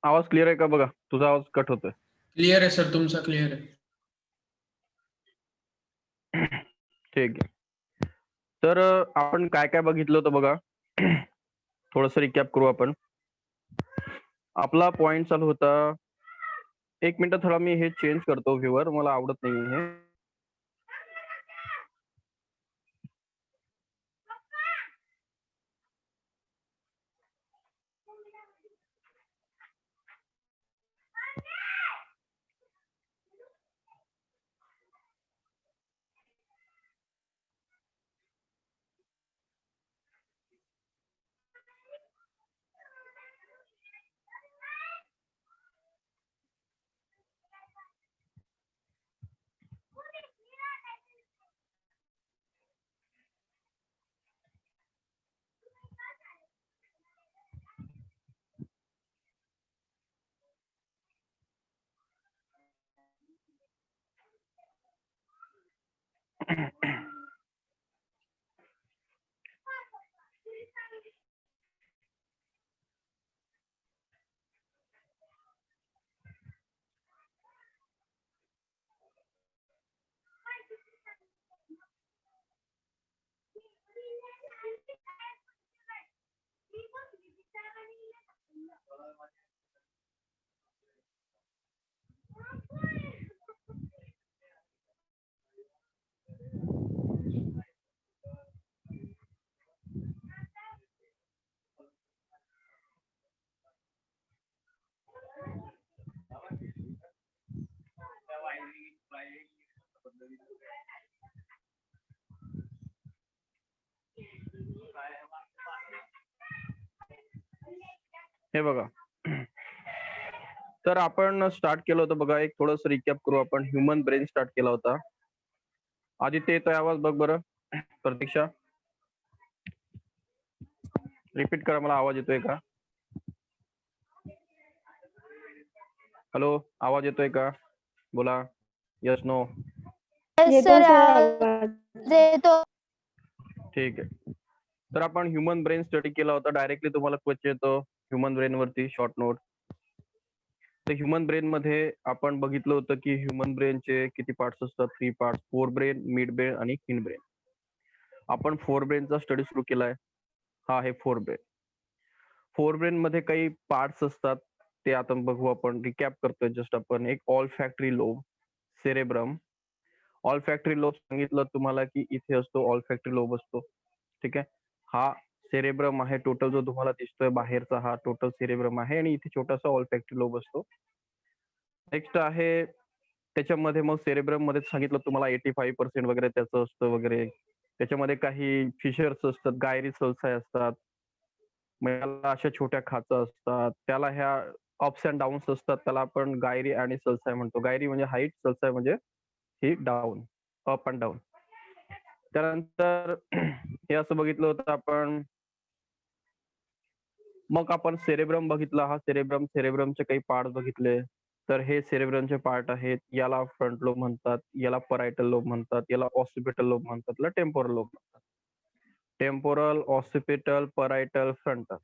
आवाज क्लिअर आहे का बघा? तुझा आवाज कट होतोय. क्लिअर आहे सर, तुमचा क्लिअर आहे. ठीक आहे. तर आपण काय काय बघितलं होतं बघा. थोडस रिकॅप करू आपण. आपला पॉइंट चालू होता. एक मिनिट, थोडा मी हे चेंज करतो व्ह्यूवर, मला आवडत नाही हे. हे बघा. तर आपण स्टार्ट केलं होतं बघा, एक थोडस रिकॅप करू आपण. ह्युमन ब्रेन स्टार्ट केला होता. आदित्य, येतोय आवाज बघ बरं. प्रतीक्षा, रिपीट करा, मला आवाज येतोय का? हॅलो, आवाज येतोय का? बोला. Yes, no. ठीक आहे. तर आपण ह्युमन ब्रेन स्टडी केला होता. डायरेक्टली तुम्हाला क्वेश्चन येतो ह्युमन ब्रेन वरती, शॉर्ट नोट. तर ह्युमन ब्रेन मध्ये आपण बघितलं होतं की ह्युमन ब्रेनचे किती पार्ट्स असतात? 3 parts: fore brain, mid brain आणि हिंड ब्रेन. आपण फोर ब्रेनचा स्टडी सुरू केलाय. हा आहे फोर ब्रेन. फोर ब्रेन मध्ये काही पार्ट्स असतात, ते आता बघू आपण. रिकॅप करतोय जस्ट आपण. एक all factory lobe, cerebrum. All factory lobe सांगितलं तुम्हाला की इथे असतो, ऑल फॅक्टरी लोब असतो. ठीक आहे. हा सेरेब्रम आहे. टोटल जो तुम्हाला दिसतोय बाहेरचा, हा टोटल सेरेब्रम आहे. आणि इथे छोटासा ऑल फॅक्टरी लोब असतो. नेक्स्ट आहे, त्याच्यामध्ये मग सेरेब्रम मध्ये सांगितलं तुम्हाला 85% वगैरे त्याचं असतं वगैरे. त्याच्यामध्ये काही फिशर्स असतात, गायरी सल्साय असतात. मग याला अशा छोट्या खाचा असतात. त्याला ह्या अप्स अँड डाऊन्स असतात. त्याला आपण गायरी आणि सल्साय म्हणतो. गायरी म्हणजे हाईट, सल्साय म्हणजे ही डाऊन, अप अँड डाऊन. त्यानंतर हे असं बघितलं होतं आपण. मग आपण सेरेब्रम बघितला. हा सेरेब्रमचे काही पार्ट बघितले. तर हे सेरेब्रमचे पार्ट आहेत. याला फ्रंट लोब म्हणतात, याला परायटल लोब म्हणतात, याला ऑसिपिटल लोब म्हणतात, याला टेम्पोरल लोब म्हणतात. टेम्पोरल, ऑसिपिटल, परायटल, फ्रंटल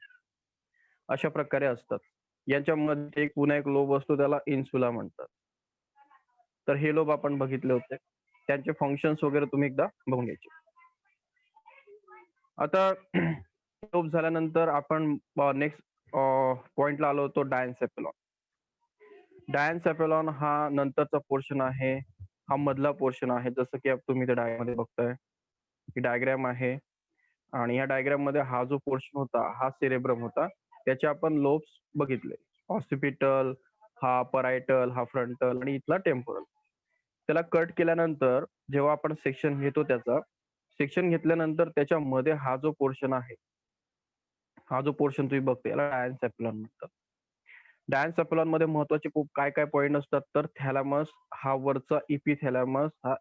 अशा प्रकारे असतात. यांच्यामध्ये एक पुन्हा एक लोब असतो, त्याला इन्सुला म्हणतात. तर हे लोब आपण बघितले होते. त्यांचे फंक्शन्स वगैरे तुम्ही एकदा बघून घ्यायचे. आता लोब झाल्यानंतर आपण नेक्स्ट पॉइंटला आलो होतो, डायन्सेफेलॉन. डायन्सेफेलॉन हा नंतरचा पोर्शन आहे. हा मधला पोर्शन आहे. जसं की तुम्ही त्या डायग्राम मध्ये बघताय, ही डायग्राम आहे. आणि या डायग्राम मध्ये हा जो पोर्शन होता, हा सेरेब्रम होता. त्याचे आपण लोब्स बघितले. ऑसिपिटल, हा परायटल, हा फ्रंटल आणि इथला टेम्पोरल. त्याला कट केल्यानंतर जेव्हा आपण सेक्शन घेतो, त्याचा सेक्शन घेतल्यानंतर त्याच्यामध्ये हा जो पोर्शन आहे, हा जो पोर्शन तुम्ही बघतो, याला डायन्सेफेलॉन म्हणतात. डायन्सेफेलॉन मध्ये महत्वाचे खूप काय काय पॉइंट असतात. तर थॅलॅमस, हा वरचा इपिथॅलॅमस, हा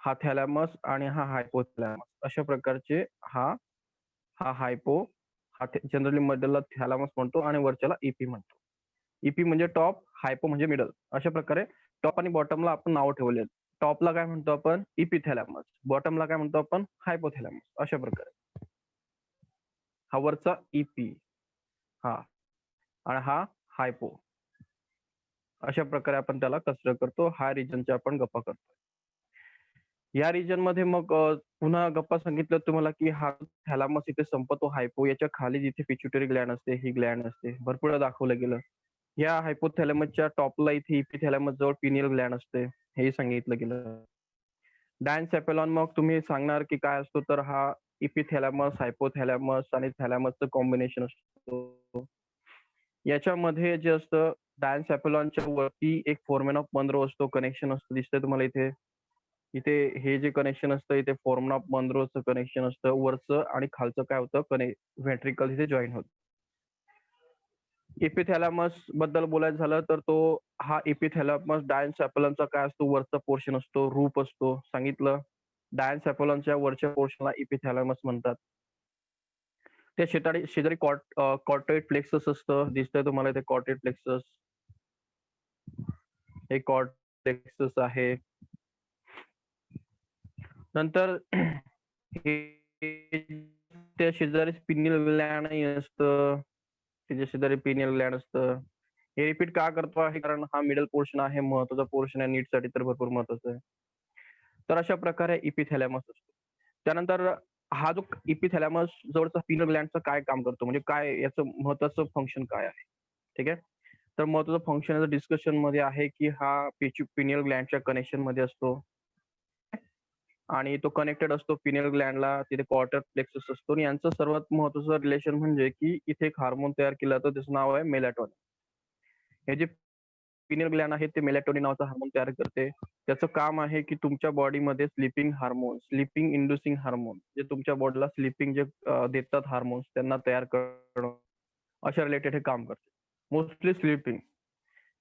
हा थॅलॅमस आणि हा हायपोथॅलॅमस. अशा प्रकारचे हा हा हायपो, हा जनरली मधला थॅलॅमस म्हणतो आणि वरच्याला इपी म्हणतो. इपी म्हणजे टॉप, हायपो म्हणजे मिडल. अशा प्रकारे टॉप आणि बॉटमला आपण नाव ठेवले. टॉपला काय म्हणतो आपण? इपिथॅलॅमस. बॉटमला काय म्हणतो आपण? हायपोथॅलॅमस. अशा प्रकारे हा वरचा इपी. हा आणि हा हायपो. अशा प्रकारे आपण त्याला कन्सिडर करतो. हा रिजनच्या आपण गप्पा करतो. या रिजन मध्ये मग पुन्हा गप्पा सांगितलं तुम्हाला की हा थॅलामस इथे संपतो हायपो, याच्या खाली जिथे पिट्युटरी ग्लॅंड असते, ही ग्लॅंड असते. भरपूर वेळा दाखवलं गेलं. या हायपोथॅलॅमसच्या टॉपला इथे इपिथॅलॅमस जवळ पिनियल ग्लॅंड असते, हेही सांगितलं गेलं. डायन्सेफॅलॉन मग तुम्ही सांगणार की काय असतो, तर हा इपिथॅलॅमस, हायपोथॅलॅमस आणि थॅलॅमसचं कॉम्बिनेशन असतो. याच्यामध्ये जे असतं डायन्सेफॅलॉनच्या वरती एक फोरमेन ऑफ मनरो असतो, कनेक्शन असतं, दिसतंय तुम्हाला इथे. इथे हे जे कनेक्शन असतं, इथे फोरमेन ऑफ मनरोचं कनेक्शन असतं. वरचं आणि खालचं काय होतं, व्हेंट्रिकल इथे जॉइन होतं. इपिथॅलॅमस बद्दल बोलायचं झालं तर हा इपिथॅलॅमस डायन्सेफॅलॉनचा काय असतो, वरचा पोर्शन असतो, रूप असतो. सांगितलं डायन्सेफॅलॉनच्या वरच्या पोर्शनला इपिथॅलॅमस म्हणतात. त्या शेजारी कॉर्टेट प्लेक्सस असतं, दिसतंय तुम्हाला इथे कॉर्टेट प्लेक्सस. हे कॉर्टेक्सस आहे. नंतर हे त्या शेजारी पिनियल ग्लॅंड असतं, त्याच्या शेजारी पिनियल ग्लॅंड असतं. हे रिपीट का करतो आहे, कारण हा मिडल पोर्शन आहे, महत्वाचा पोर्शन आहे, नीटसाठी तर भरपूर महत्वाचं आहे. तर अशा प्रकारे इपिथॅलॅमस असतो. त्यानंतर हा जो इपिथॅलॅमस जवळचा पिनियल ग्लॅंडचं काय काम करतो, म्हणजे काय याचं महत्वाचं फंक्शन काय आहे, ठीक आहे. तर महत्वाचं फंक्शन याचं डिस्कशन मध्ये आहे की हा पिनियल ग्लॅंडच्या कनेक्शन मध्ये असतो आणि तो कनेक्टेड असतो पिनियल ग्लॅंडला. तिथे क्वार्टर प्लेक्सस असतो आणि यांचं सर्वात महत्वाचं रिलेशन म्हणजे की इथे एक हार्मोन तयार केलं जातं, त्याचं नाव आहे मेलॅटोनिन. हे जे पिनियल ग्लॅंड आहे ते मेलॅटोनिन नावाचं हार्मोन तयार करते. त्याचं काम आहे की तुमच्या बॉडीमध्ये स्लीपिंग हार्मोन, स्लीपिंग इंड्युसिंग हार्मोन, जे तुमच्या बॉडीला स्लीपिंग जे देतात हार्मोन्स, त्यांना तयार करणं, अशा रिलेटेड हे काम करते. Mostly sleeping.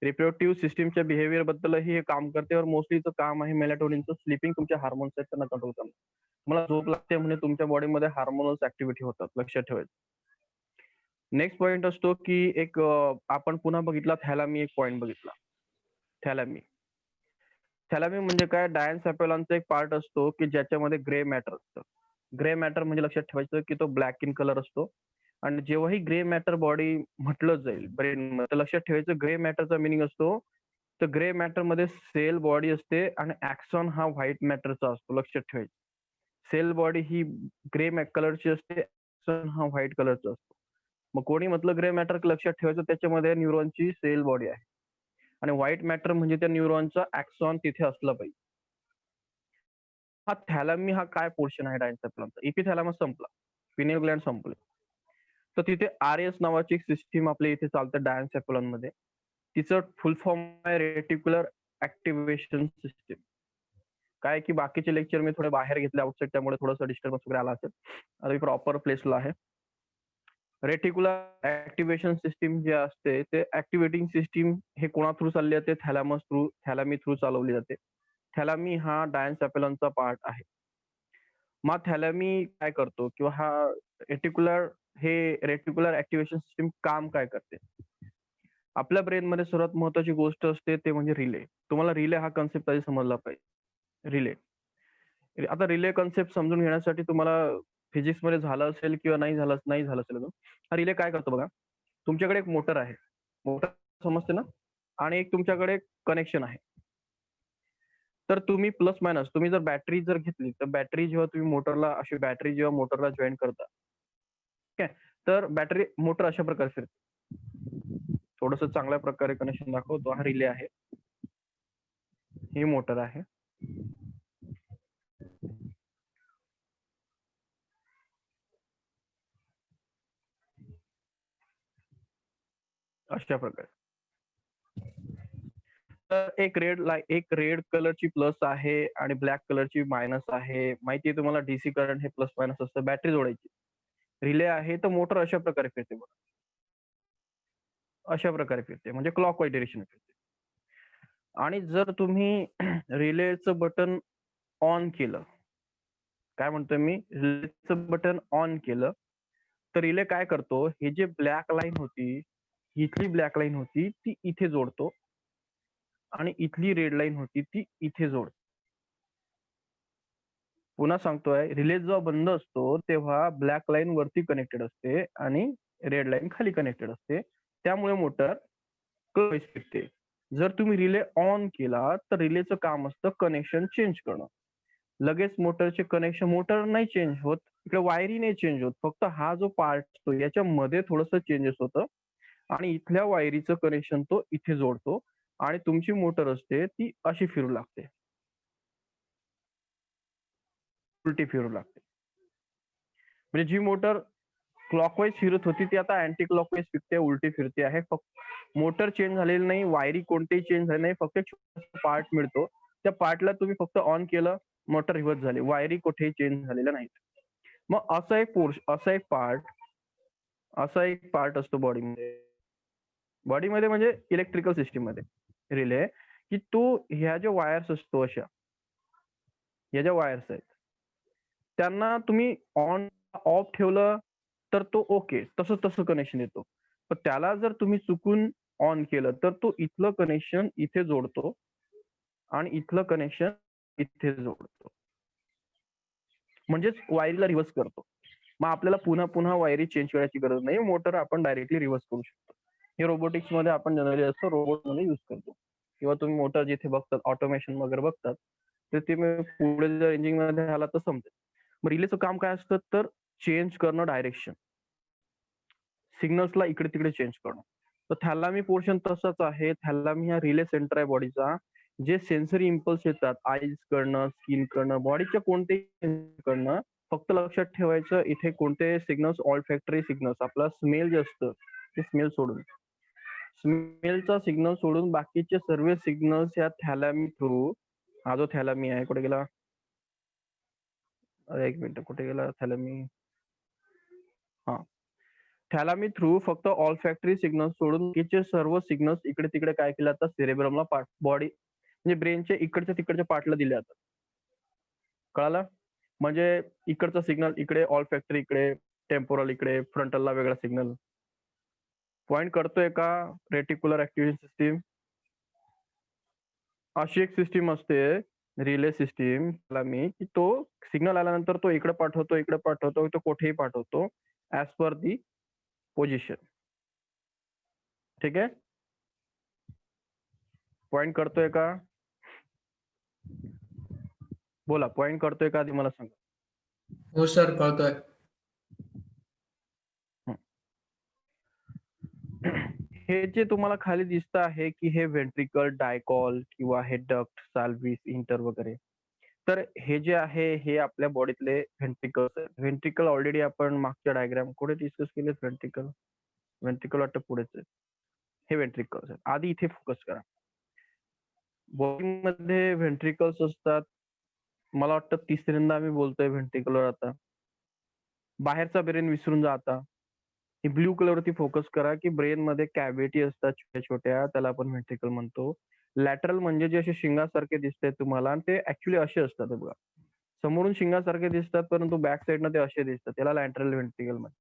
रिप्रोडक्टिव्ह सिस्टीमच्या बिहेवियर बद्दलही हे काम करते और मोस्टलीचं काम आहे मेलॅटोनिनचं स्लीपिंग, तुमच्या हार्मोन्स आहेत त्यांना कंट्रोल करणं. तुम्हाला झोप लागते म्हणजे तुमच्या बॉडीमध्ये हार्मोनल्स ऍक्टिव्हिटी होतात, लक्षात ठेवायचं. नेक्स्ट पॉइंट असतो की एक आपण पुन्हा बघितला थॅलामी, एक पॉइंट बघितला थॅलामी. थॅलामी म्हणजे काय, डायन्सेफॅलॉनचा एक पार्ट असतो की ज्याच्यामध्ये ग्रे मॅटर असतं. ग्रे मॅटर म्हणजे लक्षात ठेवायचं की तो ब्लॅक इन कलर असतो आणि जेव्हाही ग्रे मॅटर बॉडी म्हटलं जाईल ब्रेन, तर लक्षात ठेवायचं ग्रे मॅटरचा मिनिंग असतो, तर ग्रे मॅटर मध्ये सेल बॉडी असते आणि ऍक्सॉन हा व्हाईट मॅटरचा असतो, लक्षात ठेवायचं. सेल बॉडी ही ग्रे कलरची असते, ऍक्सॉन हा व्हाईट कलरचा असतो. मग कोणी म्हटलं ग्रे मॅटर, लक्षात ठेवायचं त्याच्यामध्ये न्यूरॉनची सेल बॉडी आहे आणि व्हाईट मॅटर म्हणजे त्या न्यूरॉनचा ऍक्सॉन तिथे असला पाहिजे. हा थॅलामी हा काय पोर्शन आहे डायन्सेफॅलॉनचा. इपिथॅलॅमस संपला, पिनियल ग्लॅंड संपले, तर तिथे आरएस नावाची एक सिस्टीम आपल्या इथे चालतं डायन्सेफॅलॉन मध्ये. तिचं फुल फॉर्म आहे रेटिक्युलर ऍक्टिव्हेशन सिस्टीम. काय की बाकीचे लेक्चर मी थोडे बाहेर घेतले आउटसाईड, त्यामुळे थोडंसं डिस्टर्बन्स वगैरे आला असेल. आता मी प्रॉपर प्लेसला आहे. रेटिक्युलर ऍक्टिव्हेशन सिस्टीम जे असते ते ऍक्टिव्हेटिंग सिस्टीम हे कोणा थ्रू चालली जाते, थॅलामी थ्रू चालवली जाते. थॅलामी हा डायन्सेफॅलॉनचा पार्ट आहे. मग थॅलामी काय करतो किंवा हा रेटिक्युलर ऍक्टिव्हेशन सिस्टीम काम काय करते. आपल्या ब्रेन मध्ये सर्वात महत्वाची गोष्ट असते ते म्हणजे रिले. तुम्हाला रिले हा कन्सेप्ट आधी समजला पाहिजे. रिले, आता रिले कन्सेप्ट समजून घेण्यासाठी तुम्हाला फिजिक्स मध्ये झालं असेल किंवा नाही झालं असेल अजून. हा रिले काय करतो बघा, तुमच्याकडे एक मोटर आहे, मोटर समजते ना, आणि एक तुमच्याकडे कनेक्शन आहे. तर तुम्ही प्लस मायनस, तुम्ही जर बॅटरी घेतली, तर बॅटरी जेव्हा तुम्ही मोटरला जॉईन करता, ठीक आहे, तर बॅटरी मोटर अशा प्रकारे फिरते. थोडस चांगल्या प्रकारे कनेक्शन दाखवतो. हा रिले आहे, ही मोटर आहे. अशा प्रकारे. तर एक रेड कलरची प्लस आहे आणि ब्लॅक कलरची मायनस आहे. माहितीये तुम्हाला डीसी करंट हे प्लस मायनस असतं, बॅटरी जोडायची. रिले आहे तर मोटर अशा प्रकारे फिरते बघा, अशा प्रकारे फिरते, म्हणजे क्लॉकवाईज डिरेक्शन फिरते. आणि जर तुम्ही रिलेचं बटन ऑन केलं, काय म्हणतोय मी, रिलेचं बटन ऑन केलं, तर रिले काय करतो, हे जे ब्लॅक लाईन होती, इथली ब्लॅक लाईन होती ती इथे जोडतो आणि इथली रेड लाईन होती ती इथे जोडतो. पुन्हा सांगतोय, रिले जेव्हा बंद असतो तेव्हा ब्लॅक लाईन वरती कनेक्टेड असते आणि रेड लाईन खाली कनेक्टेड असते. त्यामुळे मोटर क्लॉकवाईज फिरते. जर तुम्ही रिले ऑन केला तर रिलेचं काम असतं कनेक्शन चेंज करणं. लगेच मोटरचे कनेक्शन मोटर नाही चेंज होत, इकडे वायरी नाही चेंज होत, फक्त हा जो पार्ट असतो याच्यामध्ये थोडंसं चेंजेस होतं आणि इथल्या वायरीचं कनेक्शन तो इथे जोडतो आणि तुमची मोटर असते ती अशी फिरू लागते, उलटी फिरू लागते. म्हणजे जी मोटर क्लॉकवाईज फिरत होती ती आता अँटी क्लॉकवाईज फिरते, उलटी फिरते आहे. फक्त मोटर चेंज झालेली नाही, वायरी कोणतेही चेंज झाले नाही, फक्त छोटासा पार्ट मिळतो. त्या पार्टला तुम्ही फक्त ऑन केलं, मोटर रिव्हर्स झाली. वायरी कुठेही चेंज झालेल्या नाहीत. मग असा एक पार्ट असतो बॉडीमध्ये म्हणजे इलेक्ट्रिकल सिस्टीम मध्ये रिले, की तो ह्या ज्या वायर्स असतो अशा, ह्या ज्या वायर्स आहेत त्यांना तुम्ही ऑन ऑफ ठेवलं तर तो ओके, तसं तसं कनेक्शन येतो. पण त्याला जर तुम्ही चुकून ऑन केलं तर तो इथलं कनेक्शन इथे जोडतो आणि इथलं कनेक्शन इथे जोडतो. म्हणजेच वायरीला रिव्हर्स करतो. मग आपल्याला पुन्हा पुन्हा वायरी चेंज करायची गरज नाही. मोटर आपण डायरेक्टली रिव्हर्स करू शकतो. हे रोबोटिक्स मध्ये आपण जनरली असं रोबोट मध्ये युज करतो. किंवा तुम्ही मोटर जिथे बघतात ऑटोमेशन वगैरे बघतात, तर ते पुढे जर इंजिन मध्ये आला तर समजेल. मग रिलेचं काम काय असतं तर चेंज करणं डायरेक्शन, सिग्नल्सला इकडे तिकडे चेंज करणं. तर थॅलामी पोर्शन तसंच आहे. थॅलामी हा रिले सेंटर आहे बॉडीचा. जे सेन्सरी इम्पल्स येतात आईज कडनं, स्किन कडनं, बॉडीच्या कोणतेही कडनं, फक्त लक्षात ठेवायचं इथे कोणते सिग्नल्स ऑल्फॅक्टरी सिग्नल्स, आपला स्मेल जे असतं ते स्मेलचा सिग्नल सोडून बाकीचे सर्व सिग्नल्स या थॅलामी थ्रू, हा जो थॅलामी आहे कुठे गेला, अरे एक मिनिट कुठे गेला थॅलामी, हा, थॅलामी थ्रू फक्त ऑल्फॅक्टरी सिग्नल सोडून बाकीचे सर्व सिग्नल्स इकडे तिकडे काय केले जातात, सेरेब्रमला पार्ट, बॉडी म्हणजे ब्रेनच्या इकडच्या तिकडच्या पार्टला दिले जातात. कळालं? म्हणजे इकडचा सिग्नल इकडे, ऑल्फॅक्टरी इकडे, टेम्पोरल इकडे, फ्रंटलला वेगळा सिग्नल. पॉइंट करतोय का? रेटिक्युलर ऍक्टिव्हेशन सिस्टीम अशी एक सिस्टीम असते, रिले सिस्टीम मी, की तो सिग्नल आल्यानंतर तो इकडे पाठवतो, तो कुठेही पाठवतो ऍज पर दी पोझिशन. ठीक आहे? पॉइंट करतोय का? बोला, पॉइंट करतोय का आधी मला सांगा. हो सर, कळतोय. हे जे तुम्हाला खाली दिसतं आहे की हे व्हेंट्रिकल, डायकॉल किंवा हे डक्ट, साल्व्हिस, इंटर वगैरे, तर हे जे आहे हे आपल्या बॉडीतले व्हेंट्रिकल्स आहेत. व्हेंट्रिकल ऑलरेडी आपण मागच्या डायग्राम कुठे डिस्कस केले. व्हेंट्रिकल वाटतं पुढेच आहे. हे व्हेंट्रिकल्स आहेत. आधी इथे फोकस करा. बॉडीमध्ये व्हेंट्रिकल्स असतात. मला वाटतं तिसऱ्यांदा आम्ही बोलतोय व्हेंट्रिकलवर आता. बाहेरचा ब्रेन विसरून जा आता. ही ब्ल्यू कलरवरती फोकस करा की ब्रेन मध्ये कॅव्हिटी असतात छोट्या छोट्या, त्याला आपण व्हेंट्रिकल म्हणतो. लॅटरल म्हणजे जे असे शिंगासारखे दिसते तुम्हाला, आणि ते ऍक्च्युली असे असतात हे बघा. समोरून शिंगासारखे दिसतात परंतु बॅक साईडनं ते असे दिसतात, त्याला लॅटरल व्हेंट्रिकल म्हणतात.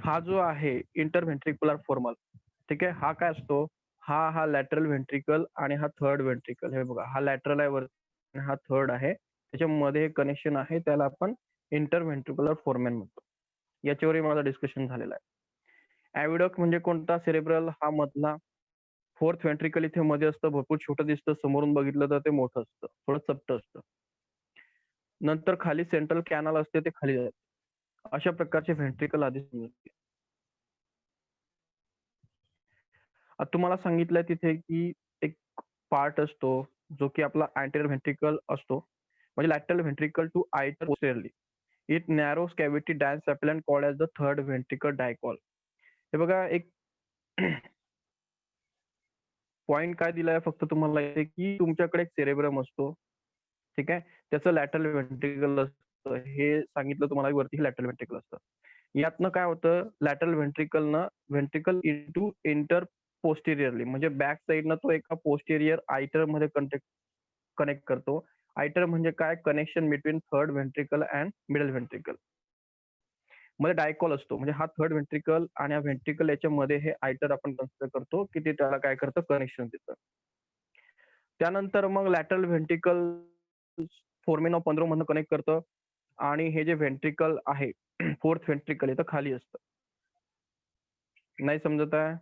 हा जो आहे इंटरव्हेंट्रिक्युलर फॉर्मल, ठीक आहे, हा काय असतो, हा लॅटरल व्हेंट्रिकल आणि हा थर्ड व्हेंट्रिकल. हे बघा, हा लॅटरल आहे वरती आणि हा थर्ड आहे, त्याच्यामध्ये कनेक्शन आहे, त्याला आपण इंटरव्हेंट्रिक्युलर फोरमॅन म्हणतो. याच्यावरही माझं डिस्कशन झालेलं आहे. ऍव्हिडक्ट म्हणजे कोणता, सेरेब्रल हा मधला. फोर्थ व्हेंट्रिकल इथे मध्ये असतं, भरपूर छोटं दिसतं, समोरून बघितलं तर ते मोठं असतं, थोडं चपटं असतं. नंतर खाली सेंट्रल कॅनल असते, ते खाली जाते. अशा प्रकारचे व्हेंट्रिकल आधी समजते. आता तुम्हाला सांगितलंय तिथे की एक पार्ट असतो जो की आपला अँटेरियर व्हेंट्रिकल असतो, म्हणजे lateral ventricle to iter posteriorly. It narrows cavity dance and called as the third ventricle diacoel. हे बघा, एक पॉइंट काय दिलाय फक्त तुम्हाला इथे की तुमच्याकडे एक सेरेब्रम असतो, ठीक आहे, त्याचं लॅटरल व्हेंट्रिकल असतं. हे सांगितलं तुम्हाला वरती लॅटरल व्हेंट्रिकल असतं. यातनं काय होतं, लॅटरल व्हेंट्रिकलनं व्हेंट्रिकल इंटू इंटर पोस्टेरियरली, म्हणजे बॅक साईडनं तो एका पोस्टेरियर आयटर मध्ये कनेक्ट करतो. आयटर म्हणजे काय, connection between third ventricle and middle ventricle. मध्ये डायकॉल असतो, म्हणजे हा थर्ड व्हेंट्रिकल आणि हा व्हेंट्रिकल याच्यामध्ये हे आयटर आपण कन्सिडर करतो की ते त्याला काय करतं, कनेक्शन देतं. त्यानंतर मग लॅटरल व्हेंट्रिकल फोरमेन ऑफ पंधरा मधनं कनेक्ट करतं आणि हे जे व्हेंट्रिकल आहे फोर्थ व्हेंट्रिकल इथं खाली असतं. नाही समजत आहे?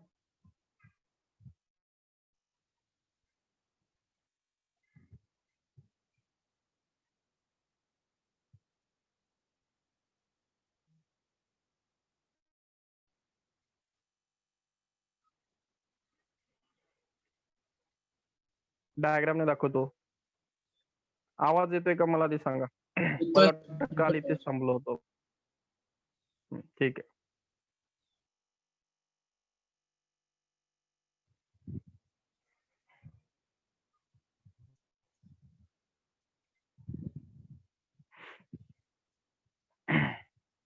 डायग्रामने दाखवतो. आवाज येतोय का मला ते सांगा. मला वाटतं काल इथेच थांबलो होतो. ठीक आहे.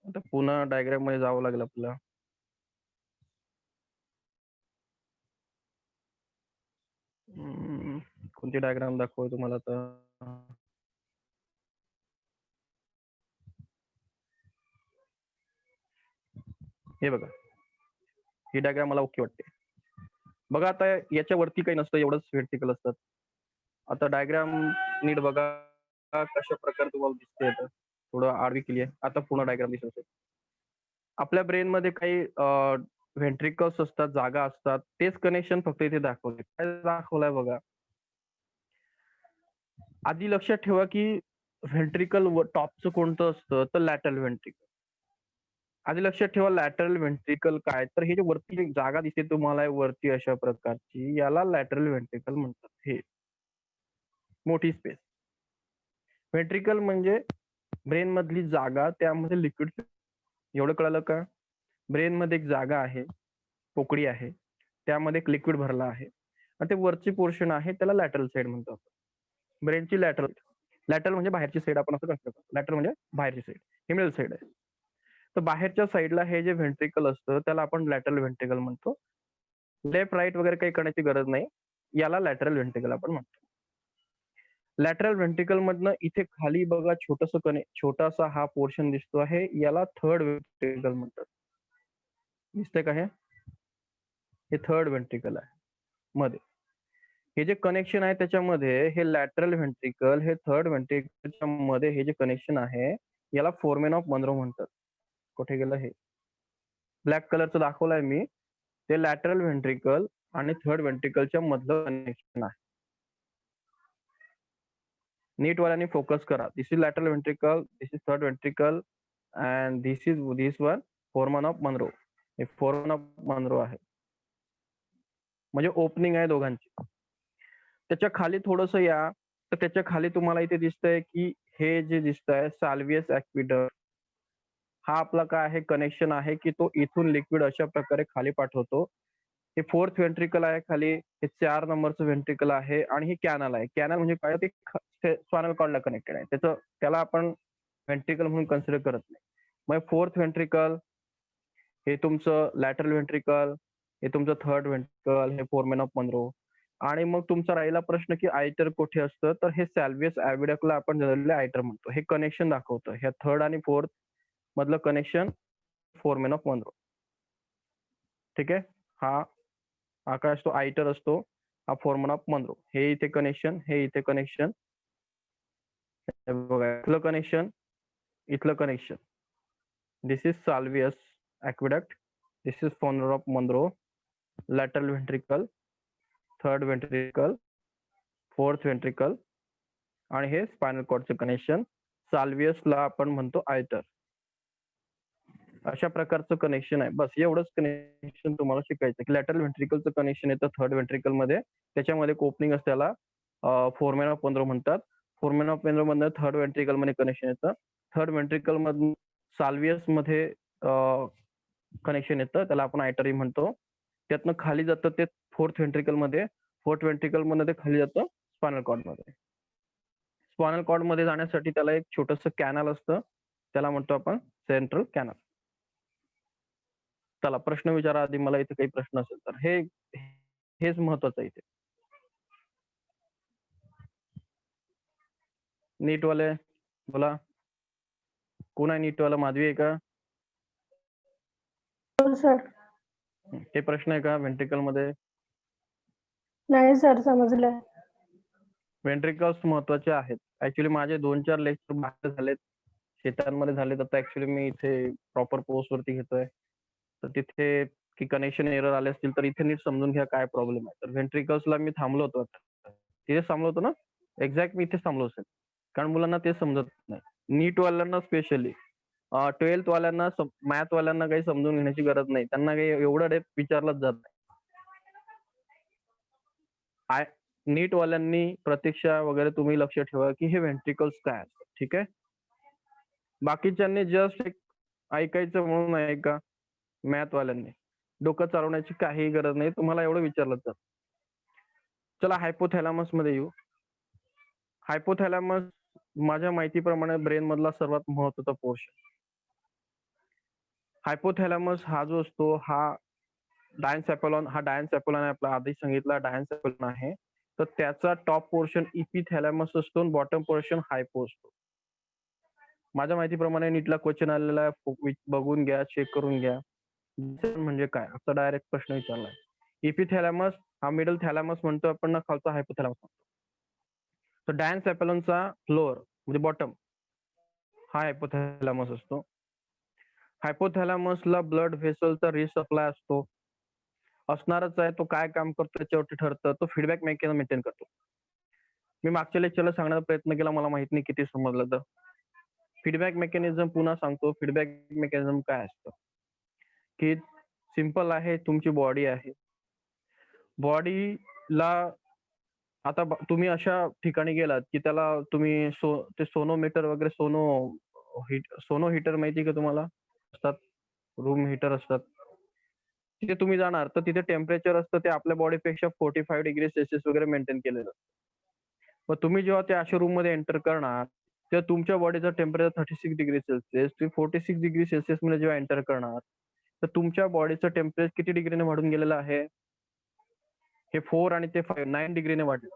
आता पुन्हा डायग्राम मध्ये जावं लागेल आपल्याला. कोणती डायग्राम दाखवू तुम्हाला आता? हे बघा, ही डायग्राम मला ओके वाटते. बघा आता याच्यावरती काही नसतं, एवढंच व्हर्टिकल असतात. आता डायग्राम नीट बघा कशा प्रकारे तुम्हाला दिसते. आता थोडं आडवी केली आहे. आता पूर्ण डायग्राम दिसत असेल. आपल्या ब्रेन मध्ये काही व्हेंट्रिकल्स असतात, जागा असतात. तेच कनेक्शन फक्त इथे दाखवले. काय दाखवलंय बघा. आधी लक्षात ठेवा की व्हेंट्रिकल टॉपचं कोणतं असतं, तर लॅटरल व्हेंट्रिकल. आधी लक्षात ठेवा लॅटरल व्हेंट्रिकल काय, तर हे जे वरती एक जागा दिसते तुम्हाला वरती अशा प्रकारची, याला लॅटरल व्हेंट्रिकल म्हणतात. हे मोठी स्पेस. व्हेंट्रिकल म्हणजे ब्रेन मधली जागा, त्यामध्ये लिक्विड. एवढं कळलं का? ब्रेन मध्ये एक जागा आहे, पोकळी आहे, त्यामध्ये एक लिक्विड भरला आहे आणि ते वरची पोर्शन आहे, त्याला लॅटरल साइड म्हणतो आपण. ब्रेनची लॅटरल. लॅटरल म्हणजे बाहेरची साइड, आपण असं कन्सिडर करतो. लॅटरल म्हणजे बाहेरची साइड, ही मिडल साइड आहे. तर बाहेरच्या साइडला हे जे व्हेंट्रिकल असतं त्याला आपण लॅटरल व्हेंट्रिकल म्हणतो. लेफ्ट राईट वगैरे काही करण्याची गरज नाही, याला लॅटरल व्हेंट्रिकल आपण म्हणतो. लॅटरल व्हेंट्रिकल मधनं इथे खाली बघा छोटासा हा पोर्शन दिसतो आहे, याला थर्ड व्हेंट्रिकल म्हणतात. दिसतंय का? हे थर्ड व्हेंट्रिकल आहे मध्ये. हे जे कनेक्शन आहे त्याच्यामध्ये हे लॅटरल व्हेंट्रिकल, हे थर्ड व्हेंट्रिकलच्या मध्ये हे जे कनेक्शन आहे याला फोरमेन ऑफ मनरो म्हणतात. कुठे गेलं हे? ब्लॅक कलरचं दाखवलंय मी, ते लॅटरल व्हेंट्रिकल आणि थर्ड व्हेंट्रिकलच्या मधलं कनेक्शन आहे. नीट वाल्याने फोकस करा. This is lateral ventricle, this is third ventricle and this one foramen of Monro. हे फोरमन ऑफ मनरो आहे, म्हणजे ओपनिंग आहे दोघांची. त्याच्या खाली थोडस या, तर त्याच्या खाली तुम्हाला इथे दिसतंय की हे जे दिसतंय साल्वियस ॲक्विडक्ट, हा आपला काय आहे कनेक्शन आहे की तो इथून लिक्विड अशा प्रकारे खाली पाठवतो. हे फोर्थ व्हेंट्रिकल आहे खाली, हे 4 नंबरचं व्हेंट्रिकल आहे आणि हे कॅनल आहे. कॅनल म्हणजे काय, ते स्पायनल कॉर्डला कनेक्टेड आहे. त्याला आपण व्हेंट्रिकल म्हणून कन्सिडर करत नाही. मग फोर्थ व्हेंट्रिकल, हे तुमचं लॅटरल व्हेंट्रिकल, हे तुमचं थर्ड व्हेंट्रिकल, हे फोरमेन ऑफ मनरो. आणि मग तुमचा राहिला प्रश्न की आयटर कुठे असतं, तर हे सॅल्वियस ॲव्हिडक्टला आपण जनरली आयटर म्हणतो. हे कनेक्शन दाखवतं, ह्या थर्ड आणि फोर्थ मधलं कनेक्शन फोरमेन ऑफ मनरो. ठीक आहे. हा काय असतो, आयटर असतो. हा फोरमेन ऑफ मनरो. हे इथे कनेक्शन, हे इथे कनेक्शन, बघा इथलं कनेक्शन, इथलं connection. This is Sylvius aqueduct, this is foramen of Monro, lateral ventricle, third ventricle, fourth ventricle आणि हे स्पायनल कॉर्डचं कनेक्शन. साल्वियसला आपण म्हणतो आयटर. अशा प्रकारचं कनेक्शन आहे. बस एवढंच कनेक्शन तुम्हाला शिकायचं की लॅटरल व्हेंट्रिकलचं कनेक्शन येतं थर्ड व्हेंट्रिकल मध्ये, त्याच्यामध्ये एक ओपनिंग असते, त्याला फोरमेन ऑफ मनरो म्हणतात. फोरमेन ऑफ मनरो मधनं थर्ड व्हेंट्रिकल मध्ये कनेक्शन येतं. थर्ड व्हेंट्रिकल मधून साल्वियस मध्ये कनेक्शन येतं, त्याला आपण आयटरी म्हणतो. त्यातनं खाली जातं ते फोर्थ व्हेंट्रिकल मध्ये, फोर्थ व्हेंट्रिकल मध्ये ते खाली जातं स्पायनल कॉर्ड मध्ये. स्पायनल कॉर्ड मध्ये जाण्यासाठी त्याला एक छोटंसं कॅनल असतं, त्याला म्हणतो आपण सेंट्रल कॅनल. चला प्रश्न विचारा आधी, मला इथे काही प्रश्न असेल तर. हेच महत्वाचं आहे इथे. नीटवाले बोला, कोण आहे नीटवाला? माधवी आहे का? सर हे प्रश्न आहे का व्हेंट्रिकल मध्ये? नाही सर, समजलं. व्हेंट्रिकल्स महत्वाचे आहेत. ऍक्च्युली माझे 2-4 लेक्चर बाहेर झालेत, शेतांमध्ये झालेत. आता ऍक्च्युली मी इथे प्रॉपर पोस्ट वरती घेतोय, तर तिथे की कनेक्शन एरर आले असतील तर इथे नीट समजून घ्या काय प्रॉब्लेम आहे. तर व्हेंट्रिकल्सला मी थांबलो होतो आता. तिथे थांबलो होतो ना? एक्झॅक्ट मी इथेच थांबलो असेल. कारण मुलांना ते समजत नाही. नीटवाल्यांना स्पेशली 12th वाल्यांना मॅथ वाल्यांना काही समजून घेण्याची गरज नाही. त्यांना काही एवढं डेप्थ विचारलंच जात नाही. नीट वाल्यांनी प्रतीक्षा वगैरे तुम्ही लक्ष ठेवा की हे व्हेंट्रिकल्स काय असतात. ठीक आहे. बाकीच्यांनी जस्ट एक ऐकायचं म्हणून ऐका. मॅथ वाल्यांनी डोकं चालवण्याची काही गरज नाही. तुम्हाला एवढं विचारलं जातं. चला हायपोथॅलॅमस मध्ये येऊ. हायपोथॅलॅमस माझ्या माहितीप्रमाणे ब्रेन मधला सर्वात महत्वाचा पोर्शन. हायपोथॅलॅमस हा जो असतो हा डायन्सेफॅलॉन आहे आपला आधी सांगितला डायन्सेफॅलॉन आहे. तर त्याचा टॉप पोर्शन इपिथॅलॅमस असतो आणि बॉटम पोर्शन हायपो असतो. माझ्या माहितीप्रमाणे नीटला क्वेश्चन आलेला आहे, बघून घ्या, चेक करून घ्या. म्हणजे काय असा डायरेक्ट प्रश्न विचारलाय. इपिथॅलॅमस हा मिडल थॅलॅमस म्हणतो आपण ना, खालचा हायपोथॅलॅमस म्हणतो. तर डायन्सेफॅलॉनचा फ्लोअर म्हणजे बॉटम हा हायपोथॅलॅमस असतो. हायपोथॅलॅमसला ब्लड व्हेसलचा रिसप्लाय असतो. असणारच आहे. तो काय काम करतो त्याच्यावरती ठरतं. तो फीडबॅक मेकॅनिझम मेंटेन करतो. मी मागच्या लेक्चरला सांगण्याचा प्रयत्न केला, मला माहित नाही किती समजलं तर. फीडबॅक मेकॅनिझम पुन्हा सांगतो. फीडबॅक मेकॅनिझम काय असतं की सिंपल आहे. तुमची बॉडी आहे. बॉडीला आता तुम्ही अशा ठिकाणी गेलात की त्याला तुम्ही ते सोनोमीटर वगैरे सोनो हीटर माहिती का तुम्हाला असतात, रूम हीटर असतात. तिथे तुम्ही जाणार तर तिथे टेम्परेचर असतं ते आपल्या बॉडीपेक्षा 45 डिग्री सेल्सिअस वगैरे मेंटेन केलेलं. मग तुम्ही जेव्हा त्या अशा रूम मध्ये एंटर करणार तेव्हा तुमच्या बॉडीचं टेम्परेचर 36 डिग्री सेल्सिअस. तुम्ही 46 डिग्री सेल्सिअस मध्ये जेव्हा एंटर करणार तर तुमच्या बॉडीचं टेम्परेचर किती डिग्रीने वाढून गेलेलं आहे? हे 4 आणि ते 5 9 डिग्रीने वाढलं.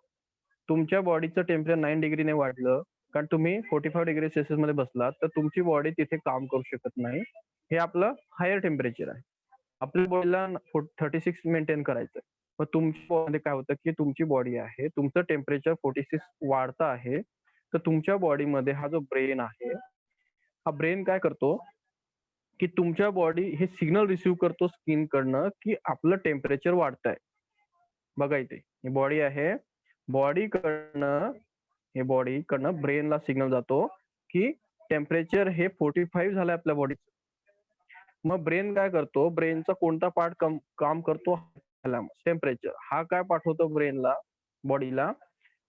तुमच्या बॉडीचं टेम्परेचर 9 डिग्रीने वाढलं कारण तुम्ही 45 डिग्री सेल्सिअस मध्ये बसलात तर तुमची बॉडी तिथे काम करू शकत नाही. हे आपलं हायर टेम्परेचर आहे. आपल्या बॉडीला 36 मेंटेन करायचं. मग तुमच्या बॉडीमध्ये काय होतं की तुमची बॉडी आहे, तुमचं टेम्परेचर 46 वाढतं आहे. तर तुमच्या बॉडीमध्ये हा जो ब्रेन आहे, हा ब्रेन काय करतो की तुमच्या बॉडी हे सिग्नल रिसीव्ह करतो स्किन कडनं की आपलं टेम्परेचर वाढतंय. बघा इथे ही बॉडी आहे. बॉडीकडनं ब्रेनला सिग्नल जातो की टेम्परेचर हे 45 झालंय आपल्या बॉडीचं. मग ब्रेन काय करतो, ब्रेनचा कोणता पार्ट काम करतो? टेम्परेचर. हा काय पाठवतो ब्रेनला, बॉडीला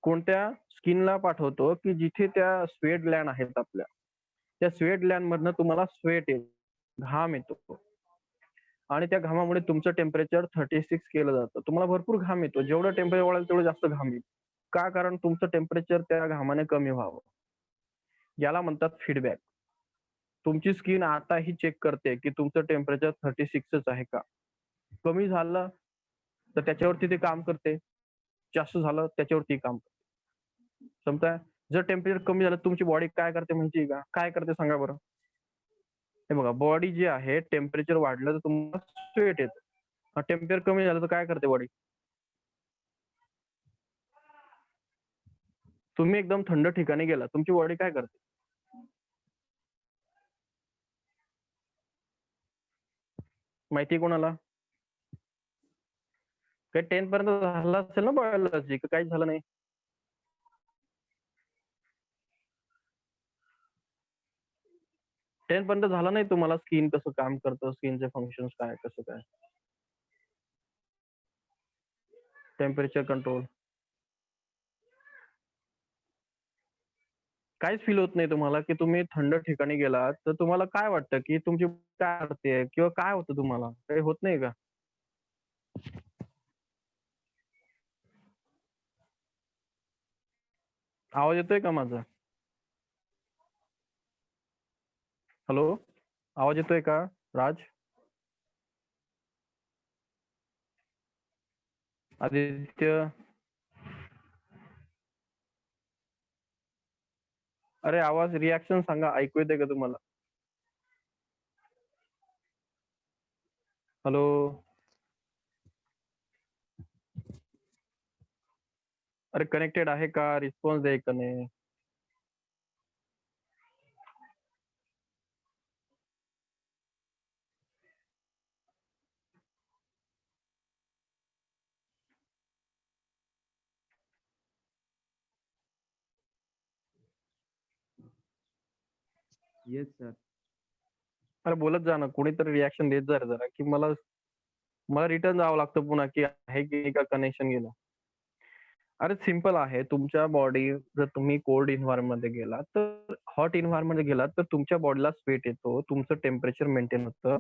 कोणत्या स्किनला पाठवतो की जिथे त्या स्वेट ग्लॅन्ड आहेत आपल्या, त्या स्वेट ग्लॅन्ड मधनं तुम्हाला स्वेट येतो, घाम येतो आणि त्या घामामुळे तुमचं टेम्परेचर 36 केलं जातं. तुम्हाला भरपूर घाम येतो. जेवढं टेम्परेचर वाढेल तेवढं जास्त घाम येईल. का? कारण तुमचं टेम्परेचर त्या घामाने कमी व्हावं. याला म्हणतात फीडबॅक. तुमची स्किन आताही चेक करते की तुमचं टेम्परेचर 36च आहे का. कमी झालं तर त्याच्यावरती ते काम करते, जास्त झालं त्याच्यावरती काम करते. समजा जर टेम्परेचर कमी झालं तुमची बॉडी काय करते माहितीये का? काय करते सांगा बरं? हे बघा, बॉडी जी आहे टेम्परेचर वाढलं तर तुम्हाला स्वेट येतं. टेम्परेचर कमी झालं तर काय करते बॉडी? तुम्ही एकदम थंड ठिकाणी गेला, तुमची बॉडी काय करते? माहिती कोणाला? काही 10 पर्यंत झालं असेल ना बायोलॉजी, का काहीच झालं नाही? टेन पर्यंत झालं नाही तुम्हाला स्किन कसं काम करतं, स्किनचे फंक्शन्स काय, कसं काय? टेम्परेचर कंट्रोल काहीच फील होत नाही तुम्हाला की तुम्ही थंड ठिकाणी गेलात तर तुम्हाला काय वाटतं की तुमची काय करते किंवा काय होतं तुम्हाला? काही होत नाही का? आवाज येतोय का माझा? हॅलो, आवाज येतोय का राज? आदित्य? अरे आवाज, रिॲक्शन सांगा, ऐकू येते का तुम्हाला? हॅलो, अरे कनेक्टेड आहे का? रिस्पॉन्स द्याय का नाही? Yes sir. अरे बोलत जा ना, कोणीतरी रिॲक्शन देत जा रे जरा, की मला मला रिटर्न जावं लागतं पुन्हा, की आहे की नाही का कनेक्शन गेलं. अरे सिंपल आहे. तुमच्या बॉडी जर तुम्ही कोल्ड एन्व्हायर्नमेंट मध्ये गेलात, तर हॉट एन्व्हायर्नमेंट मध्ये गेलात, तर तुमच्या बॉडीला स्वेट येतो. तुमचं टेम्परेचर मेंटेन होतं.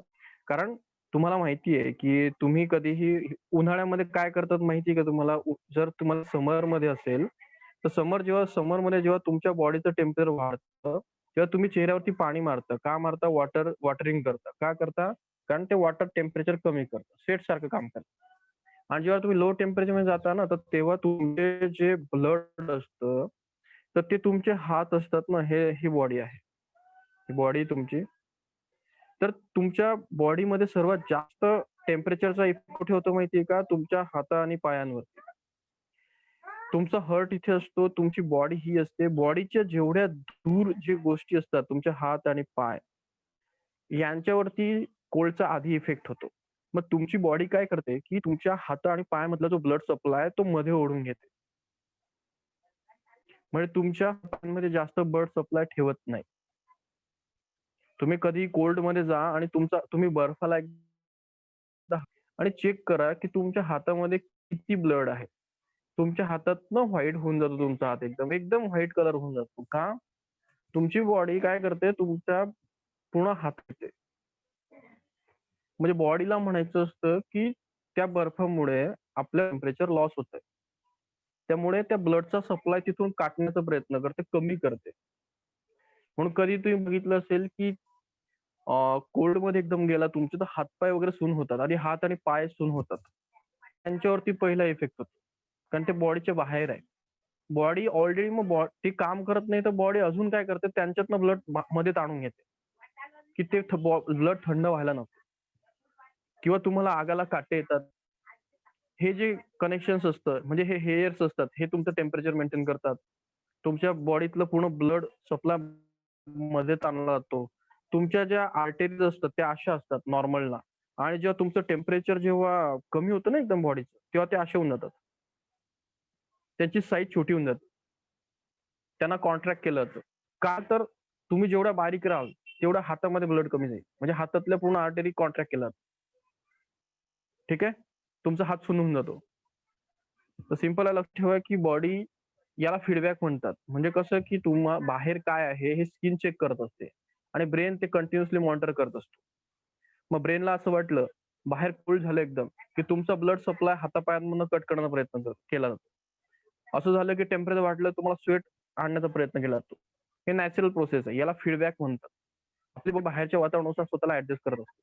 कारण तुम्हाला माहिती आहे, की तुम्ही कधीही उन्हाळ्यामध्ये काय करतात माहिती आहे का तुम्हाला? जर तुम्हाला समरमध्ये असेल, तर समरमध्ये जेव्हा तुमच्या बॉडीचं टेम्परेचर वाढतं, तेव्हा तुम्ही चेहऱ्यावरती पाणी मारता. का मारता? वॉटरिंग करता. का करता? कारण ते वॉटर टेम्परेचर कमी करतं. स्वेटसारखं काम करतं. आणि जेव्हा तुम्ही लो टेम्परेचरमध्ये जाता ना, तर तेव्हा तुमचे जे ब्लड असतं, तर ते तुमचे हात असतात ना, ही बॉडी आहे. ही बॉडी तुमची. तर तुमच्या बॉडीमध्ये सर्वात जास्त टेम्परेचरचा इफेक्ट कुठे होतो माहिती आहे का? तुमच्या हाता आणि पायांवरती. तुमचा हर्ट इथे असतो, तुमची बॉडी ही असते. बॉडीच्या जेवढ्या दूर जे गोष्टी असतात, तुमचे हात आणि पाय, यांच्यावरती कोल्डचा आधी इफेक्ट होतो. मग तुमची बॉडी काय करते, की तुमच्या हात आणि पायामधला जो ब्लड सप्लाय आहे, तो मध्ये ओढून घेते. म्हणजे तुमच्या पायांमध्ये जास्त ब्लड सप्लाय ठेवत नाही. तुम्ही कधी कोल्डमध्ये जा आणि तुम्ही बर्फाला एकदा आणि चेक करा, की तुमच्या हातामध्ये किती ब्लड आहे. तुमच्या हातातनं व्हाईट होऊन जातो तुमचा हात एकदम. एकदम व्हाईट कलर होऊन जातो. का? तुमची बॉडी काय करते, तुमच्या पूर्ण हात घेते. म्हणजे बॉडीला म्हणायचं असतं, की त्या बर्फामुळे आपलं टेम्परेचर लॉस होतंय. त्यामुळे त्या ब्लडचा सप्लाय तिथून काटण्याचा प्रयत्न करते, कमी करते. म्हणून कधी तुम्ही बघितलं असेल, की कोल्डमध्ये एकदम गेला तुमचे तर हातपाय वगैरे सुन्न होतात. आधी हात आणि पाय सुन्न होतात. त्यांच्यावरती पहिला इफेक्ट होतो. कारण ते बॉडीच्या बाहेर आहे. बॉडी ऑलरेडी मग ती काम करत नाही तर बॉडी अजून काय करते त्यांच्यातनं ब्लड मध्ये ताणून घेते. की ते ब्लड थंड व्हायला नको. किंवा तुम्हाला आगाला काटे येतात. हे जे कनेक्शन्स असतं म्हणजे हे हेअर्स असतात, हे तुमचं टेम्परेचर मेंटेन करतात. तुमच्या बॉडीतलं पूर्ण ब्लड सप्लाय मध्ये ताणला जातो. तुमच्या ज्या आर्टरीज असतात त्या अशा असतात नॉर्मलला आणि जेव्हा तुमचं टेम्परेचर जेव्हा कमी होतं ना एकदम बॉडीचं, तेव्हा ते असे होऊन जातात. त्यांची साईज छोटी होऊन जाते. त्यांना कॉन्ट्रॅक्ट केलं जातं. का तर तुम्ही जेवढा बारीक राहाल, तेवढा हातामध्ये ब्लड कमी जाईल. म्हणजे हातातल्या पूर्ण आर्टरी कॉन्ट्रॅक्ट केला जातो. ठीक आहे? तुमचा हात सुन्न होऊन जातो. तर सिंपल लक्षात ठेवा, की बॉडी याला फीडबॅक म्हणतात. म्हणजे कसं, की बाहेर काय आहे हे स्किन चेक करत असते आणि ब्रेन ते कंटिन्युअसली मॉनिटर करत असतो. मग ब्रेनला असं वाटलं, बाहेर कोल्ड झालं एकदम, की तुमचा ब्लड सप्लाय हातापायांमधनं कट करण्याचा प्रयत्न केला जातो. असं झालं, की टेम्परेचर वाढलं, तुम्हाला स्वेट आणण्याचा प्रयत्न केला जातो. हे नॅचरल प्रोसेस आहे. याला फीडबॅक म्हणतात. आपली बॉडी बाहेरच्या वातावरणानुसार स्वतःला ॲडजस्ट करत असते.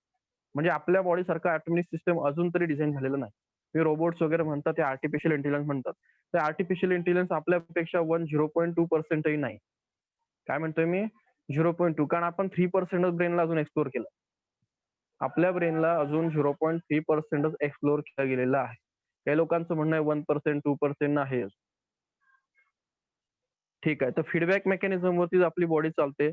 म्हणजे आपल्या बॉडीसारखं ऑटोमेटिक सिस्टम अजून तरी डिझाइन झालेलं नाही. हे रोबोट्स वगैरे म्हणतात, ते आर्टिफिशियल इंटेलिजन्स म्हणतात. ते आर्टिफिशियल इंटेलिजन्स आपल्यापेक्षा 0.2% ही नाही. काय म्हणतोय मी? 0.2 कारण आपण 3%च ब्रेनला अजून एक्सप्लोर केलं. आपल्या ब्रेनला अजून 0.3%च एक्सप्लोर केलं गेलेलं आहे. काही लोकांचं म्हणणं आहे 1%, 2% आहे. ठीक आहे. तर फीडबॅक मेकॅनिझम वरतीच आपली बॉडी चालते.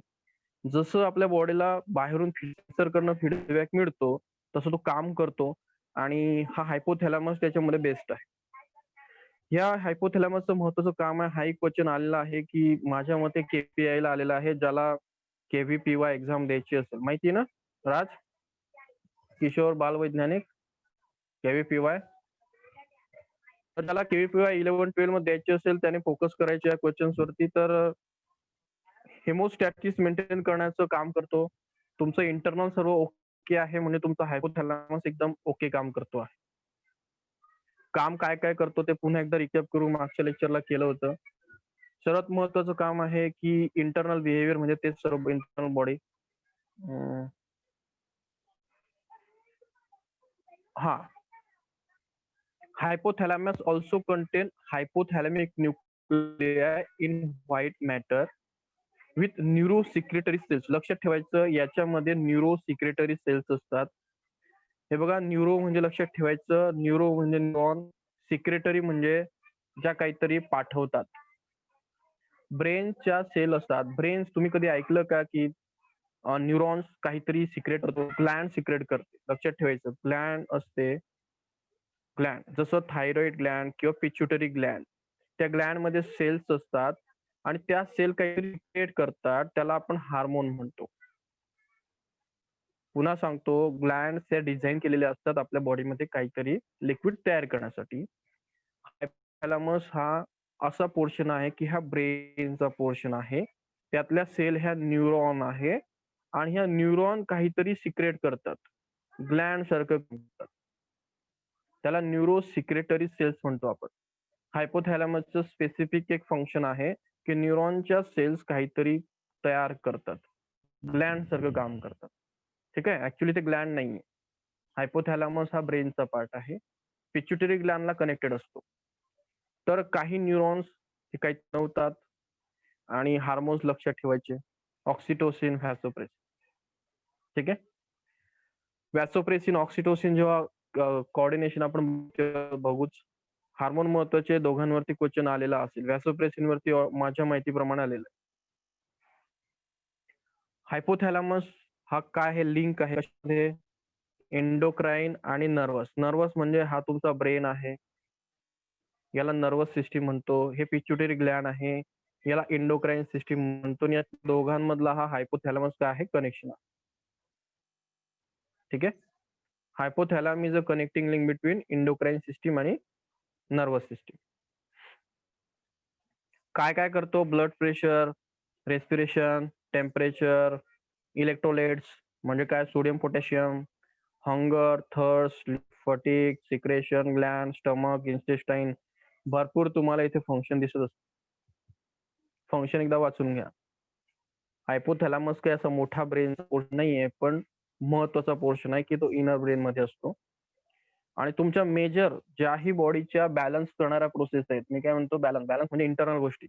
जसं आपल्या बॉडीला बाहेरून सेन्सरकडनं फीडबॅक मिळतो, तसं तो काम करतो आणि हा हायपोथॅलॅमस त्याच्यामध्ये बेस्ट आहे. या हायपोथॅलॅमसचं महत्त्वाचं काम आहे. हा एक क्वेश्चन आलेला आहे, की माझ्या मते KPIला आलेला आहे, ज्याला KVPY एक्झाम द्यायची असेल. माहिती आहे ना राज? किशोर बाल वैज्ञानिक KVPY. तर त्याला KVPY 11-12 मध्ये द्यायची असेल, त्याने फोकस करायचे या क्वेश्चन्स वरती. तर हेमोस्टॅटिस मेंटेन करण्याचं काम करतो. तुमचं इंटरनल सर्व ओके आहे म्हणजे तुमचा हायपोथॅलॅमस एकदम ओके काम करतो आहे. काम काय काय करतो ते पुन्हा एकदा रिकॅप करू. मागच्या लेक्चरला केलं होतं. सर्वात महत्वाचं काम आहे की इंटरनल बिहेवियर म्हणजे तेच सर्व इंटरनल बॉडी. हा hypothalamus also contain hypothalamic nuclei in white matter with neurosecretory cells. लक्षात ठेवायचं याच्यामध्ये न्यूरोसिक्रेटरी सेल्स असतात. हे बघा, न्यूरो म्हणजे लक्षात ठेवायचं, न्यूरो म्हणजे नॉन, सिक्रेटरी म्हणजे ज्या काहीतरी पाठवतात. ब्रेनच्या सेल असतात. ब्रेन तुम्ही कधी ऐकलं का की न्यूरॉन्स काहीतरी सिक्रेट करतो, ग्लॅन्ड सिक्रेट करते. लक्षात ठेवायचं, ग्लॅन्ड असते. ग्लॅन्ड जसं थायरॉइड ग्लॅन्ड किंवा पिच्युटरी ग्लॅन्ड, त्या ग्लॅन्ड मध्ये सेल्स असतात आणि त्या सेल काहीतरी क्रिएट करतात, त्याला आपण हार्मोन म्हणतो. पुन्हा सांगतो, ग्लँड्स या डिझाईन केलेले असतात आपल्या बॉडीमध्ये काहीतरी लिक्विड तयार करण्यासाठी. हायपोथॅलॅमस हा असा पोर्शन आहे की हा ब्रेनचा पोर्शन आहे. त्यातल्या सेल ह्या न्यूरॉन आहे आणि ह्या न्यूरॉन काहीतरी सिक्रेट करतात. ग्लँड सारखं करतात. त्याला न्यूरो सिक्रेटरी सेल्स म्हणतो आपण. हायपोथॅलॅमसचं स्पेसिफिक एक फंक्शन आहे की न्यूरॉनच्या सेल्स काहीतरी तयार करतात. ग्लँड सारखं काम करतात. ठीक आहे. ऍक्च्युली ते ग्लँड नाहीये. हायपोथॅलॅमस हा ब्रेनचा पार्ट आहे. पिट्युटरी ग्लँडला कनेक्टेड असतो. तर काही न्यूरॉन्स हे काही बनवतात आणि हार्मोन्स लक्षात ठेवायचे. ऑक्सिटोसिन, व्हॅसोप्रेसिन. ठीक आहे. व्हॅसोप्रेसिन, ऑक्सिटोसिन जेव्हा कोऑर्डिनेशन आपण बघूच. हार्मोन महत्वाचे दोघांवरती क्वेश्चन आलेला असेल. व्हॅसोप्रेसिन वरती माझ्या माहितीप्रमाणे आलेलं आहे. हायपोथॅलॅमस हा काय आहे, लिंक आहे कशामध्ये, एंडोक्राईन आणि नर्वस. नर्वस म्हणजे हा तुमचा ब्रेन आहे, याला नर्वस सिस्टीम म्हणतो. हे पिट्युटरी ग्लँड आहे, याला एंडोक्राईन सिस्टीम म्हणतो. या दोघांमधला हा हायपोथॅलॅमस काय आहे, कनेक्शन आहे. ठीक आहे. Hypothalamus is a connecting link between endocrine system आणि नर्वस सिस्टीम. काय काय करतो, blood pressure, respiration, temperature, electrolytes म्हणजे काय, sodium potassium, hunger, thirst, fatigue, secretion, gland, stomach, intestine. भरपूर तुम्हाला इथे फंक्शन दिसत असतं. फंक्शन एकदा वाचून घ्या. हायपोथॅलॅमस काही असा मोठा ब्रेनचा पोर्शन नाहीये, पण महत्वाचा पोर्शन आहे की तो इनर ब्रेन मध्ये असतो. आणि तुमच्या मेजर ज्याही बॉडीच्या बॅलन्स करणाऱ्या प्रोसेस आहेत. मी काय म्हणतो, बॅलन्स म्हणजे इंटरनल गोष्टी.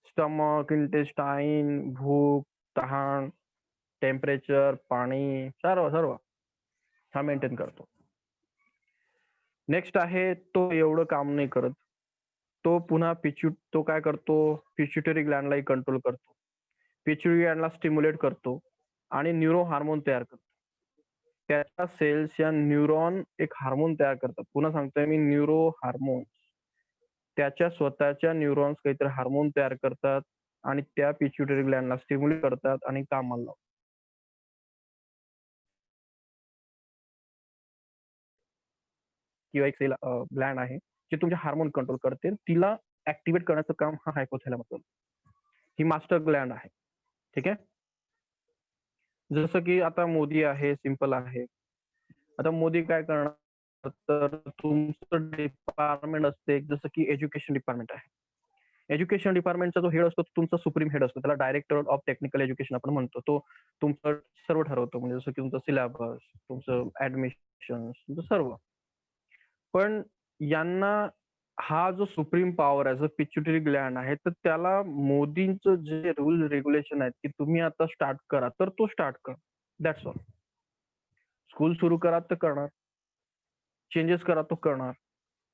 स्टमक, इंटेस्टाईन, भूक, तहान, टेम्परेचर, पाणी, सर्व हा मेंटेन करतो. नेक्स्ट आहे, तो एवढं काम नाही करत. तो पुन्हा तो काय करतो, पिट्युटरी ग्लँडलाही कंट्रोल करतो. पिट्युटरी ग्लँडला स्टिम्युलेट करतो आणि न्यूरो हार्मोन तयार करतो. त्याच्या सेल्स या न्यूरॉन एक हार्मोन तयार करतात. पुन्हा सांगतोय मी, न्यूरो हार्मोन. त्याच्या स्वतःच्या न्यूरॉन्स काहीतरी हार्मोन तयार करतात आणि त्या पिट्युटरी ग्लँडला स्टिम्युलेट करतात आणि कामाला लावतात. किंवा एक सेल ग्लँड आहे जे तुमचे हार्मोन कंट्रोल करते. तिला ऍक्टिव्हेट करण्याचं काम हा हायपोथॅलॅमस करतो. ही मास्टर ग्लँड आहे. ठीक आहे. जसं की आता मोदी आहे, सिंपल आहे. आता मोदी काय करणार, तर तुमचं डिपार्टमेंट असते, जसं की एज्युकेशन डिपार्टमेंट आहे. एज्युकेशन डिपार्टमेंटचा जो हेड असतो तुमचा सुप्रीम हेड असतो. त्याला डायरेक्टर ऑफ टेक्निकल एज्युकेशन आपण म्हणतो. तो तुमचं सर्व ठरवतो, म्हणजे जसं की तुमचं सिलेबस, तुमचं ऍडमिशन, तुमचं सर्व. पण यांना हा जो सुप्रीम पॉवर आहे, जो पिट्युटरी ग्लँड आहे, तर त्याला मोदींचं जे रूल रेग्युलेशन आहेत की तुम्ही आता स्टार्ट करा, तर तो स्टार्ट करा. That's all. स्कूल सुरू करा तर करणार, चेंजेस करा तो करणार.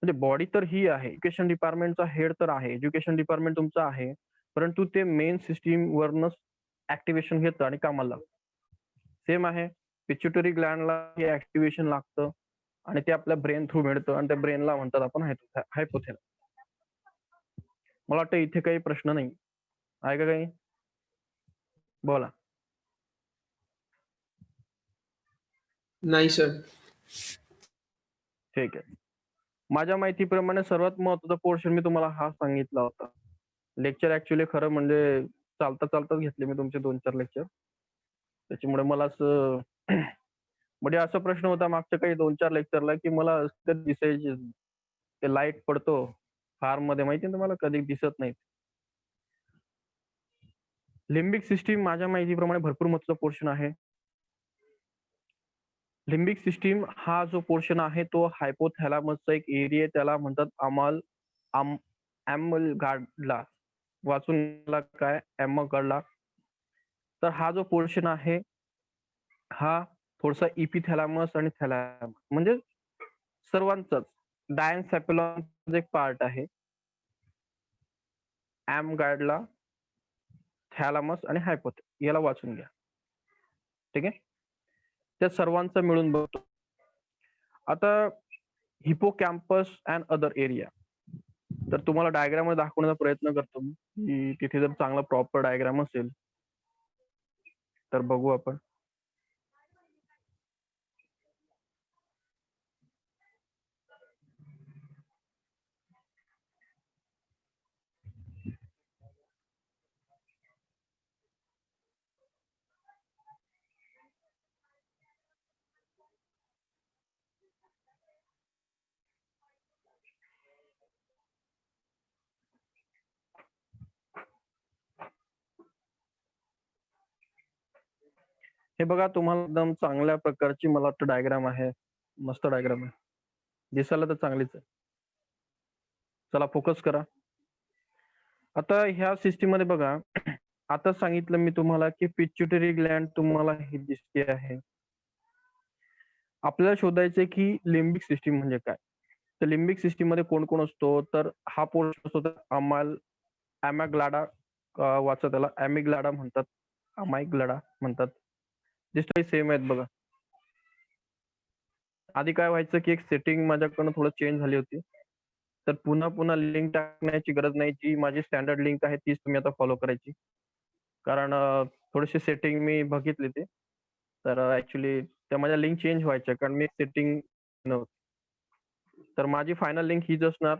म्हणजे बॉडी तर ही आहे. एज्युकेशन डिपार्टमेंटचा हेड तर आहे, एज्युकेशन डिपार्टमेंट तुमचं आहे, परंतु ते मेन सिस्टीम वरनच ऍक्टिव्हेशन घेतं आणि कामाला लागतं. सेम आहे, पिट्युटरी ग्लँडला हे ऍक्टिव्हेशन लागतं आणि ते आपल्या ब्रेन थ्रू मिळतं आणि त्या ब्रेनला म्हणतात आपण हायपोथॅलॅमस. मला वाटतं इथे काही प्रश्न नाही आहे का, काही बोला. नाही सर. ठीक आहे. माझ्या माहितीप्रमाणे सर्वात महत्वाचा पोर्शन मी तुम्हाला हा सांगितला होता. लेक्चर ऍक्च्युली खरं म्हणजे चालताच घेतले मी तुमचे 2-4 लेक्चर. त्याच्यामुळे मला असं म्हणजे असा प्रश्न होता मागच्या काही 2-4 लेक्चरला की मला कधी दिसायचे ते लाईट पडतो फार्म मध्ये, माहिती आहे तुम्हाला, कधी दिसत नाही. लिम्बिक सिस्टीम माझ्या माहितीप्रमाणे भरपूर महत्वाचा पोर्शन आहे. लिम्बिक सिस्टीम हा जो पोर्शन आहे तो हायपोथॅलॅमसचा एक एरिया, त्याला म्हणतात ॲम्यगडाला. वाचून काय, ॲम्यगडाला. तर हा जो पोर्शन आहे हा थोडासा इपिथॅलॅमस आणि थॅलॅमस म्हणजे सर्वांचाच डायन्सेफॅलॉनचा एक पार्ट आहे. ॲम्यगडाला, थॅलॅमस आणि हायपोथॅलॅमस याला वाचून घ्या. ठीक आहे. त्या सर्वांचा मिळून बघतो. आता हिपोकॅम्पस अँड अदर एरिया, तर तुम्हाला डायग्राम मध्ये दाखवण्याचा प्रयत्न करतो मी की तिथे जर चांगला प्रॉपर डायग्राम असेल तर बघू आपण. हे बघा तुम्हाला एकदम चांगल्या प्रकारची मला वाटतं डायग्राम आहे. मस्त डायग्राम आहे. दिसायला तर चांगलीच आहे. चला फोकस करा. आता ह्या सिस्टीम मध्ये बघा आता सांगितलं मी तुम्हाला की पिट्युटरी ग्लॅंड तुम्हाला ही दिसते आहे. आपल्याला शोधायचं की लिम्बिक सिस्टीम म्हणजे काय? तर लिम्बिक सिस्टीम मध्ये कोण कोण असतो? तर हा पोर्शन असतो अॅमाग्लाडा वाचा त्याला अॅमिग्लाडा म्हणतात. अमायग्लाडा म्हणतात. दिसतंय सेम आहेत बघा. आधी काय व्हायचं की एक सेटिंग माझ्याकडनं थोडं चेंज झाली होती. तर पुन्हा लिंक टाकण्याची गरज नाही. जी माझी स्टँडर्ड लिंक आहे तीच तुम्ही आता फॉलो करायची. कारण थोडीशी सेटिंग मी बघितली ती. तर ॲक्चुअली त्या माझ्या लिंक चेंज व्हायच्या कारण मी सेटिंग नव्हती. तर माझी फायनल लिंक हीच असणार.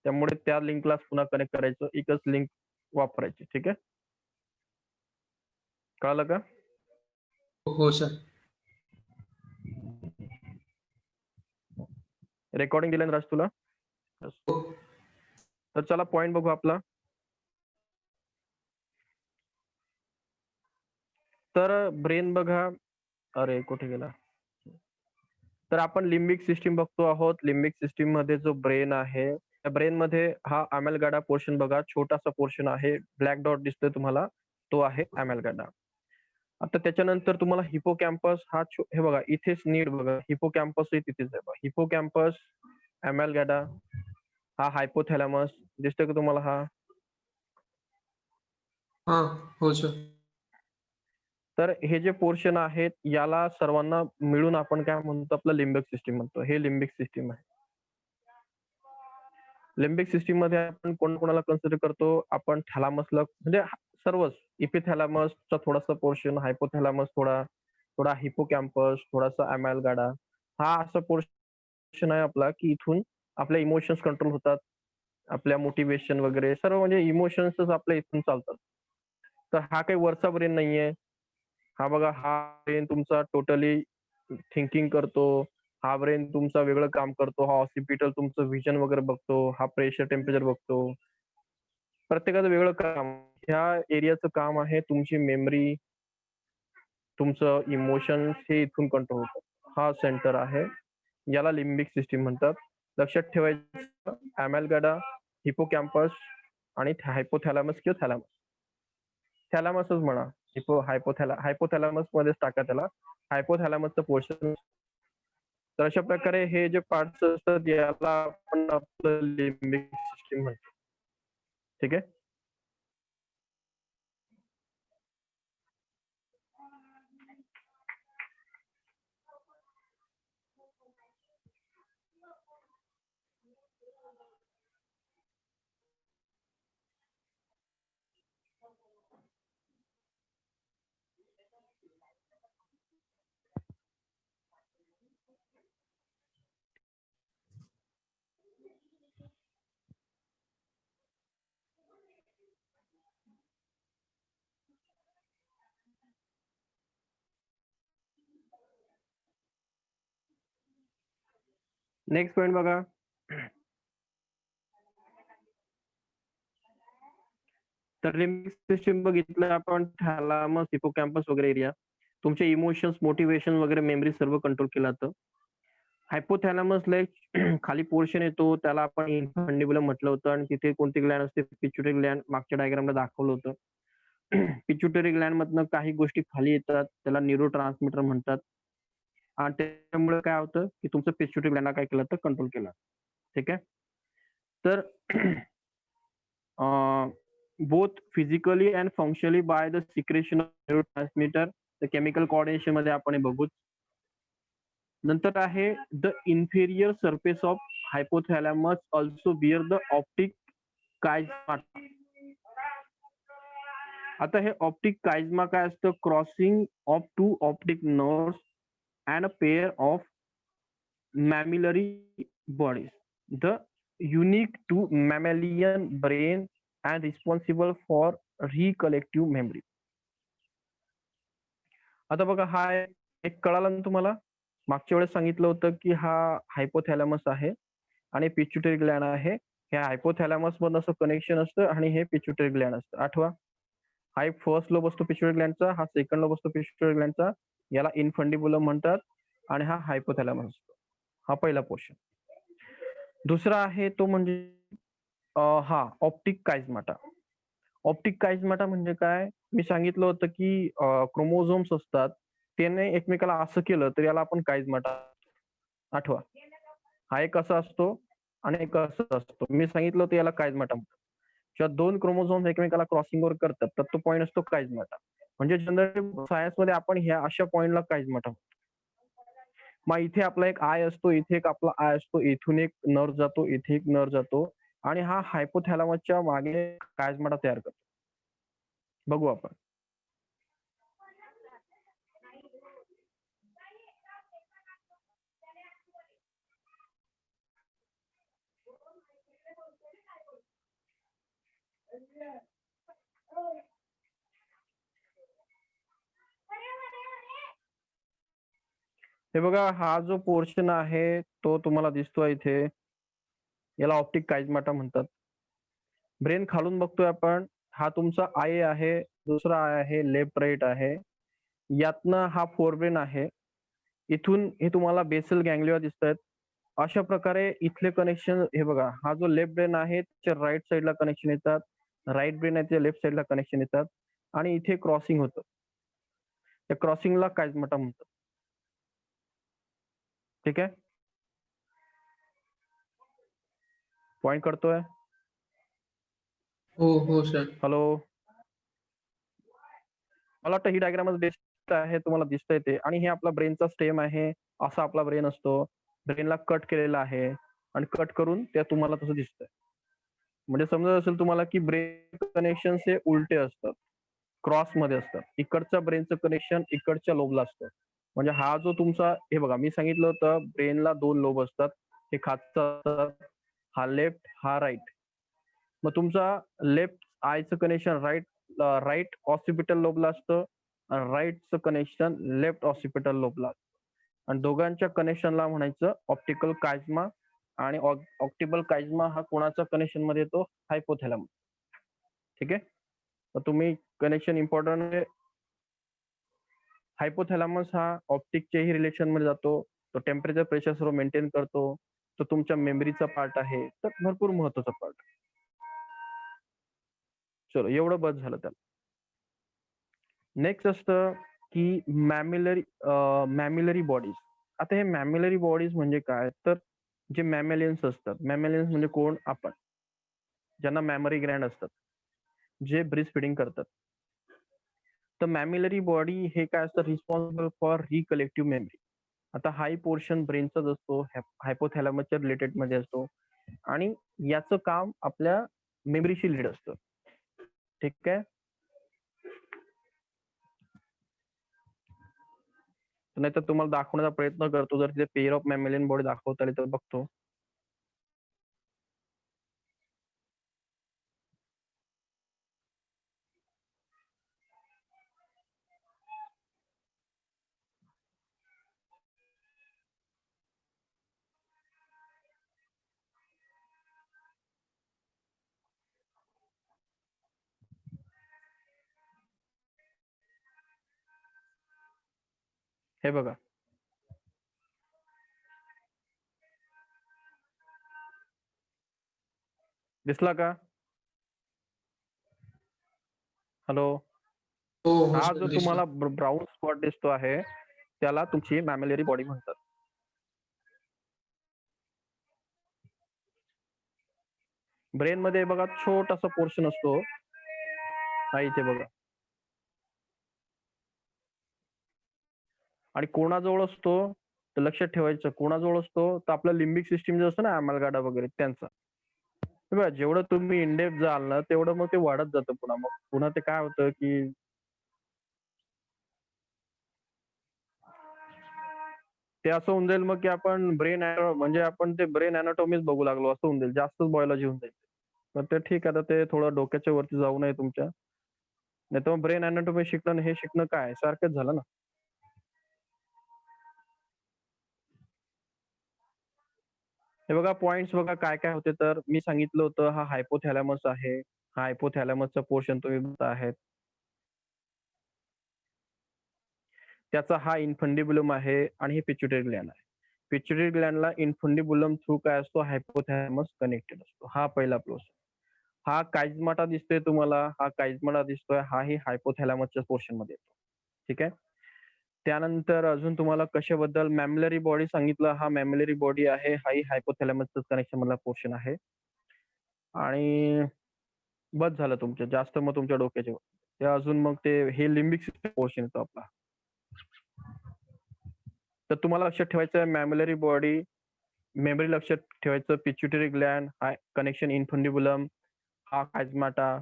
त्यामुळे त्या लिंकलाच पुन्हा कनेक्ट करायचं. एकच लिंक वापरायची. ठीक आहे? कळालं का? हो सर. रेकॉर्डिंग दिलं ना राज तुला? हो. तर चला पॉइंट बघू आपला. तर ब्रेन बघा. अरे कुठे गेला? तर आपण लिम्बिक सिस्टीम बघतो आहोत. लिम्बिक सिस्टीम मध्ये जो ब्रेन आहे, त्या ब्रेन मध्ये हा अॅमेलगाडा पोर्शन बघा, छोटासा पोर्शन आहे. ब्लॅक डॉट दिसतोय तुम्हाला, तो आहे अॅमेलगाडा. आता त्याच्यानंतर तुम्हाला हिपोकॅम्पस हे बघा इथेच नीट बघा. हिपोकॅम्पस तिथेच आहे बघा. हिपोकॅम्पस, अॅमेलगाडा, हा हायपोथॅलॅमस दिसतोय का तुम्हाला हा? हा. हो सर. तर हे जे पोर्शन आहेत याला सर्वांना मिळून आपण काय म्हणतो आपलं लिम्बिक सिस्टीम म्हणतो. हे लिम्बिक सिस्टीम आहे. लिम्बिक सिस्टीम मध्ये आपण कोणाला कन्सिडर करतो? आपण थॅलामसला म्हणजे सर्वच इपिथॅलामसचा थोडासा पोर्शन, हायपोथॅलामस थोडा हिपोकॅम्पस, थोडासा अॅमालगाडा. हा असा पोर्शन आहे आपला की इथून आपले इमोशन्स कंट्रोल होतात. आपल्या मोटिवेशन वगैरे सर्व म्हणजे इमोशन्सच आपल्या इथून चालतात. तर हा काही वरचा ब्रेन नाहीये. हा बघा हा ब्रेन तुमचा टोटली थिंकिंग करतो. हा ब्रेन तुमचा वेगळं काम करतो. हा ऑसिपिटल तुमचं व्हिजन वगैरे बघतो. हा प्रेशर, टेम्परेचर बघतो. प्रत्येकाचं वेगळं काम. ह्या एरियाचं काम आहे तुमची मेमरी, तुमचं इमोशन्स हे इथून कंट्रोल होतं. हा सेंटर आहे. याला लिम्बिक सिस्टीम म्हणतात. लक्षात ठेवायचं अॅमेलगाडा, हिपोकॅम्पस आणि हायपोथॅलॅमस किंवा थॅलॅमस. थॅलॅमसच म्हणा. हायपोथॅलॅमस मध्येच टाका त्याला. हायपोथॅलॅमसचं पोर्शन. तर अशा प्रकारे हे जे पार्ट्स असतात याला आपण आपलं लिम्बिक सिस्टीम म्हणतो. ठीक आहे? नेक्स्ट पॉइंट बघा. तर लिम्बिक सिस्टीम बघितलं आपण थॅलामस, हिपोकॅम्पस वगैरे एरिया. तुमचे इमोशन्स, मोटिवेशन वगैरे मेमरी सर्व कंट्रोल केलं जातं. हायपोथॅलॅमसला एक खाली पोर्शन येतो त्याला आपण इन्फंडिबुलम म्हटलं होतं आणि तिथे कोणती ग्लॅंड असते? पिट्युटरी ग्लॅंड मागच्या डायग्रामला दाखवलं होतं. पिट्युटरी ग्लॅंड मधनं काही गोष्टी खाली येतात त्याला न्यूरो ट्रान्समीटर म्हणतात. आणि त्यामुळे काय होतं की तुमचं पिट्युटरी ग्लॅंड काय केलं तर कंट्रोल केलं. ठीक आहे? तर both physically and functionally by the secretion of neurotransmitter. the chemical coordination मध्ये आपण हे बघू. नंतर आहे the inferior surface of hypothalamus also bear the optic chiasma. आता हे ऑप्टिक कायझमा काय असतं? Crossing of two optic nerves and a pair of mammillary bodies. The unique to mammalian brain and responsible for recollective memory. आता बघा हा एक कळाला ना तुम्हाला? मागच्या वेळेस सांगितलं होतं की हा हायपोथॅलॅमस आहे आणि पिट्युटरी ग्लॅंड आहे. ह्या हायपोथॅलॅमस मधनं असं कनेक्शन असतं आणि हे पिट्युटरी ग्लॅंड असतं. आठवा. हा एक फर्स्ट लोब असतो पिट्युटरी ग्लॅन्डचा, हा सेकंड लोब असतो पिट्युटरी ग्लॅन्डचा, याला इन्फंडिबुलम म्हणतात आणि हा हायपोथॅलॅमस असतो. हा पहिला पोर्शन. दुसरा आहे तो म्हणजे हा ऑप्टिक काइझमाटा. ऑप्टिक काइझमाटा म्हणजे काय? मी सांगितलं होतं की क्रोमोझोम्स असतात, त्याने एकमेकाला असं केलं तर याला आपण काइझमाटा आठवा. हा एक असा असतो आणि एक असा असतो. मी सांगितलं होतं याला काइझमाटा म्हणतात. जेव्हा 2 क्रोमोझोम्स एकमेकाला क्रॉसिंग ओव्हर करतात तर तो पॉइंट असतो काइझमाटा. म्हणजे जनरली सायन्समध्ये आपण ह्या अशा पॉइंटला काइझमाटा म्हणतो. मग इथे आपला एक आय असतो, इथे एक आपला आय असतो, इथून एक नर्व जातो, इथे एक नर्व जातो आणि हा हायपोथॅलॅमसच्या मागे काइझमाटा तयार करतो. बघू आपण. हे बघा, हा जो पोर्शन आहे तो तुम्हाला दिसतोय इथे, याला ऑप्टिक काइझमाटा म्हणतात. ब्रेन खालून बघतोय आपण, हा तुमचा आय आहे, दुसरा आय आहे, लेफ्ट राईट आहे. यातनं हा फोरब्रेन आहे. इथून हे तुम्हाला बेसल गँग्लिया दिसतायत. अशा प्रकारे इथले कनेक्शन हे बघा, हा जो लेफ्ट ब्रेन आहे त्याच्या राईट साईडला कनेक्शन येतात, राईट ब्रेन आहे त्याच्या लेफ्ट साईडला कनेक्शन येतात आणि इथे क्रॉसिंग होतं. त्या क्रॉसिंगला काइझमाटा म्हणतात. ठीक आहे? पॉइंट करतोय? हो सर. हॅलो? मला वाटतं ही डायग्रामच बेस्ट आहे, तुम्हाला दिसतंय ते. आणि हे आपला ब्रेनचा स्टेम आहे. असा आपला ब्रेन असतो. ब्रेनला कट केलेला आहे आणि कट करून ते तुम्हाला तसं दिसतंय. म्हणजे समजत असेल तुम्हाला की ब्रेन कनेक्शन हे उलटे असतात, क्रॉस मध्ये असतात. इकडचं ब्रेनचं कनेक्शन इकडच्या लोबला असतं. म्हणजे हा जो तुमचा हे बघा, मी सांगितलं होतं ब्रेनला 2 लोब असतात. हे खालचं असतात, हा लेफ्ट, हा राईट. मग तुमचा लेफ्ट आयचं कनेक्शन राईट ऑसिपिटल लोबला असतं आणि राईटचं कनेक्शन लेफ्ट ऑसिपिटल लोबला असतं. आणि दोघांच्या कनेक्शनला म्हणायचं ऑप्टिकल काइझमा. आणि ऑप्टिकल काइझमा हा कोणाच्या कनेक्शन मध्ये येतो? हायपोथॅलॅमस. ठीक आहे? तर तुम्ही कनेक्शन इम्पॉर्टंट आहे. हायपोथॅलॅमस हा ऑप्टिकच्याही रिलेशन मध्ये जातो. तो टेम्परेचर प्रेशर सर्व मेंटेन करतो. तो तुमच्या मेमरीचा पार्ट आहे. तर भरपूर महत्वाचा पार्ट. चलो, एवढं बस झालं त्याला. नेक्स्ट असतं की मॅमिलरी बॉडीज. आता हे मॅमिलरी बॉडीज म्हणजे काय? तर जे मॅमेलियन्स असतात. मॅमेलियन्स म्हणजे कोण? आपण, ज्यांना मॅमरी ग्लँड असतात, जे ब्रीस्ट फिडिंग करतात. तर मॅमिलरी बॉडी हे काय असतं? Responsible for recollective memory. आता हाय पोर्शन ब्रेनचाच असतो, हायपोथॅलॅमसच्या रिलेटेड मध्ये असतो आणि याचं काम आपल्या मेमरीशी रिलेटेड असतं. ठीक आहे? नाहीतर तुम्हाला दाखवण्याचा प्रयत्न करतो. जर तिथे पेअर ऑफ मॅमेलियन बॉडी दाखवता आली तर बघतो. हे बघा, दिसला का? हॅलो? हो हा सर, जो दिसलं. तुम्हाला ब्राऊन स्पॉट दिसतो आहे त्याला तुमची मॅमेलरी बॉडी म्हणतात. ब्रेन मध्ये बघा छोटासा पोर्शन असतो, हा इथे बघा. आणि कोणाजवळ असतो तर लक्षात ठेवायचं, कोणाजवळ असतो तर आपलं लिम्बिक सिस्टीम जे असतं ना, अमलगाडा वगैरे त्यांचा. हे बघा, जेवढं तुम्ही इनडेप्थ जाल ना तेवढं मग ते वाढत जातं. पुन्हा ते काय होतं की ते असं होऊन जाईल मग की आपण म्हणजे आपण ते ब्रेन अॅनाटॉमीच बघू लागलो असं होऊन जाईल. जास्तच बायोलॉजी होऊन जाईल. तर ते ठीक आहे, आता ते थोडं डोक्याच्या वरती जाऊ नये तुमच्या. नाही तर ब्रेन अॅनाटॉमी शिकणं हे शिकणं काय सारखंच झालं ना. हे बघा, पॉइंट्स बघा काय काय होते. तर मी सांगितलं होतं हा हायपोथॅलॅमस आहे. हा हायपोथॅलॅमसचा पोर्शन तुम्ही बघता आहेत. त्याचा हा इन्फंडिबुलम आहे आणि हे पिच्युटरी ग्लॅन्ड आहे. पिच्युटरी ग्लॅन्डला इन्फंडिबुलम थ्रू काय असतो, हायपोथॅलॅमस कनेक्टेड असतो. हा पहिला प्रोसेस. हा काइजमाटा दिसतोय तुम्हाला, हा काइजमाटा दिसतोय, हाही हायपोथॅलॅमसच्या पोर्शन मध्ये येतो. ठीक आहे. त्यानंतर अजून तुम्हाला कशाबद्दल मॅम्युलरी बॉडी सांगितलं, हा मॅम्युलरी बॉडी आहे, हाही हायपोथॅलॅमसचं कनेक्शन मधला पोर्शन आहे. आणि बस झालं तुमचं, जास्त मग तुमच्या डोक्याचे ते अजून मग ते हे लिम्बिक सिस्टम पोर्शन येतो आपला. तर तुम्हाला लक्षात ठेवायचं मॅम्युलरी बॉडी, मेमरी लक्षात ठेवायचं, पिच्युटरी ग्लॅन्ड, हा कनेक्शन इन्फंडिबुलम, हा काइजमाटा,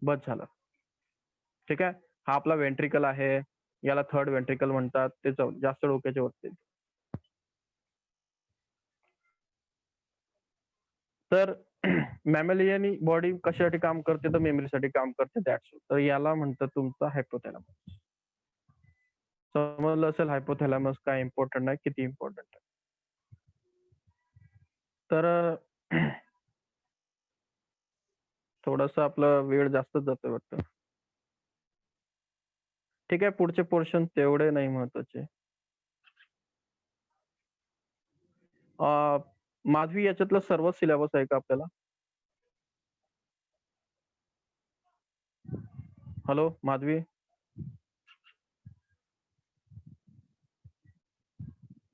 बस झालं. ठीक आहे. हा आपला वेंट्रिकल आहे, याला थर्ड वेंट्रिकल म्हणतात. ते जास्त डोक्याच्या वरती. तर मॅमेलियन बॉडी कशासाठी काम करते, तर मेमरीसाठी काम करते. दॅट्स. तर याला म्हणतात तुमचा हायपोथॅलॅमस. समजलं असेल हायपोथॅलॅमस काय इम्पॉर्टंट आहे, किती इम्पॉर्टंट आहे. तर थोडस आपलं वेळ जास्तच जातोय वाटतं. ठीक आहे. पुढचे पोर्शन तेवढे नाही महत्वाचे. माधवी, याच्यातलं सर्व सिलेबस आहे का आपल्याला? हॅलो माधवी,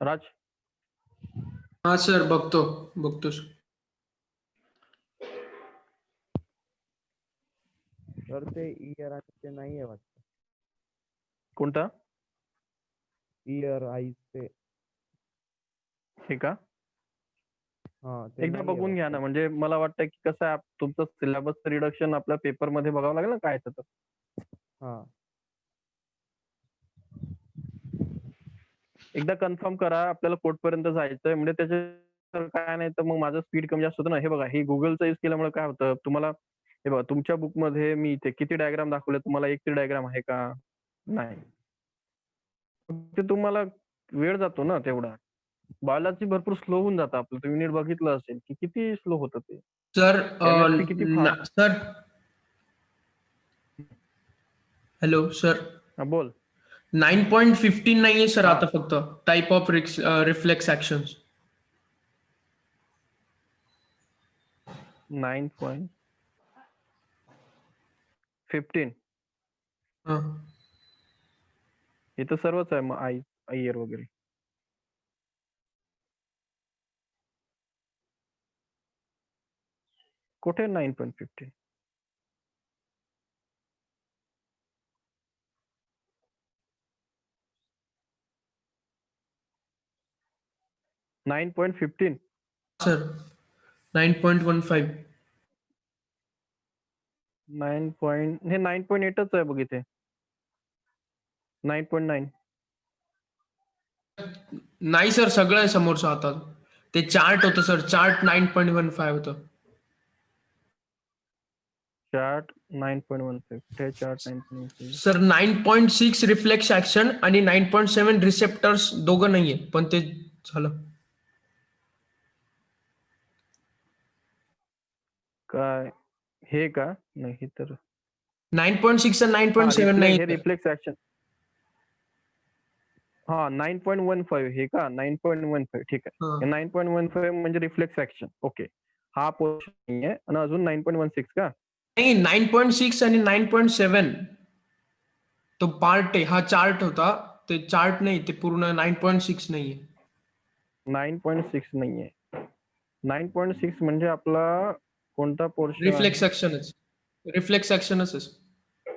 राज. हा सर, बघतो सर. तर ते इयर आणि ते नाही आहे वाटतं. कोणता? इयर आईज ते. हे का? हा, ते एकदा नाहीये बघून घ्या ना, वाटतं. म्हणजे मला वाटतं की कसं आहे, तुमचं सिलेबस रिडक्शन आपल्या पेपर मध्ये बघावं लागेल ना काय आहे तर. हा. एकदा कन्फर्म करा, आपल्याला कोर्ट पर्यंत जायचंय, म्हणजे त्याचे काय नाही तर मग माझं स्पीड कमी जास्त होतं ना. हे बघा, हे गुगलचा यूज केल्यामुळे काय होतं तुम्हाला, हे बघा तुमच्या बुक मध्ये मी इथे किती डायग्राम दाखवले, तुम्हाला एक तरी डायग्राम आहे का? नाही. ते तुम्हाला वेळ जातो ना तेवढा. बायोलॉजी भरपूर स्लो होऊन जातं आपलं. तुम्ही नीट बघितलं असेल की किती स्लो होतं ते. सर केमिस्ट्री किती फास्ट. Sir, hello sir. हा बोल. 9.15 नाहीये सर हा. आता, फक्त टाइप ऑफ रिफ्लेक्स ऍक्शन्स. 9.15 हा. हे तर सर्वच आहे मग, आयर वगैरे. कुठे 9.15? $9.15. सर 9.15. 9.8च आहे बघ इथे. 9.9. नाही सर, सगळं आहे समोरचं आता. ते चार्ट होतं सर, चार्ट 9.15 होतं. चार्ट 9.15. कुठे चार्ट 9.15? सर 9.6 रिफ्लेक्स ऍक्शन आणि 9.7 रिसेप्टर्स दोघं नाहीये, पण ते झालं. काय हे का? नाही तर 9.6 आणि 9.7 नाही. हे रिफ्लेक्स ऍक्शन. हा 9.15 हे का? 9.15 ठीक आहे. 9.15 म्हणजे रिफ्लेक्स ऍक्शन. ओके. हा पोर्शन नाहीये आणि अजून 9.16 का? नाही, 9.6 आणि 9.7 तो पार्ट आहे. हा चार्ट होता, ते चार्ट नाही, ते पूर्ण 9.6 नाहीये. 9.6 नाहीये. 9.6 म्हणजे आपला कोणता पोर्शन रिफ्लेक्स आहे? ऍक्शनच, रिफ्लेक्स ऍक्शनच आहे.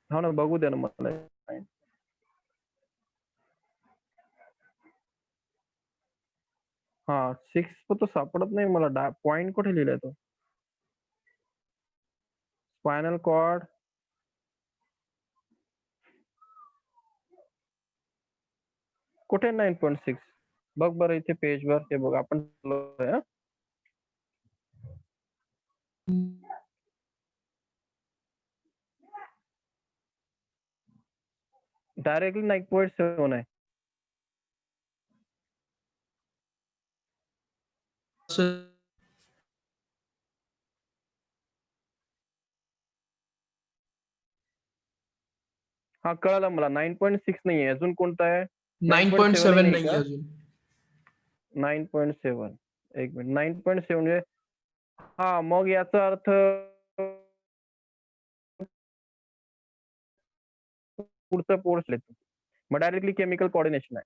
हा ना, बघू द्या ना मला. हा 6 तो सापडत नाही मला. पॉइंट कुठे लिहिलाय तो? Spinal cord. कुठे 9.6? बघ बरं इथे पेजवर. हे बघ आपण डायरेक्टली 9.7 आहे. हा कळलं मला. 9.6 नाहीये, अजून कोणता आहे? 9.7 नाही नाही का? अजून. 9.7. एक मिनिट. 9.7 म्हणजे हा, मग याचा अर्थ पुढचं पोर्शन येतो. मग डायरेक्टली केमिकल कोऑर्डिनेशन आहे.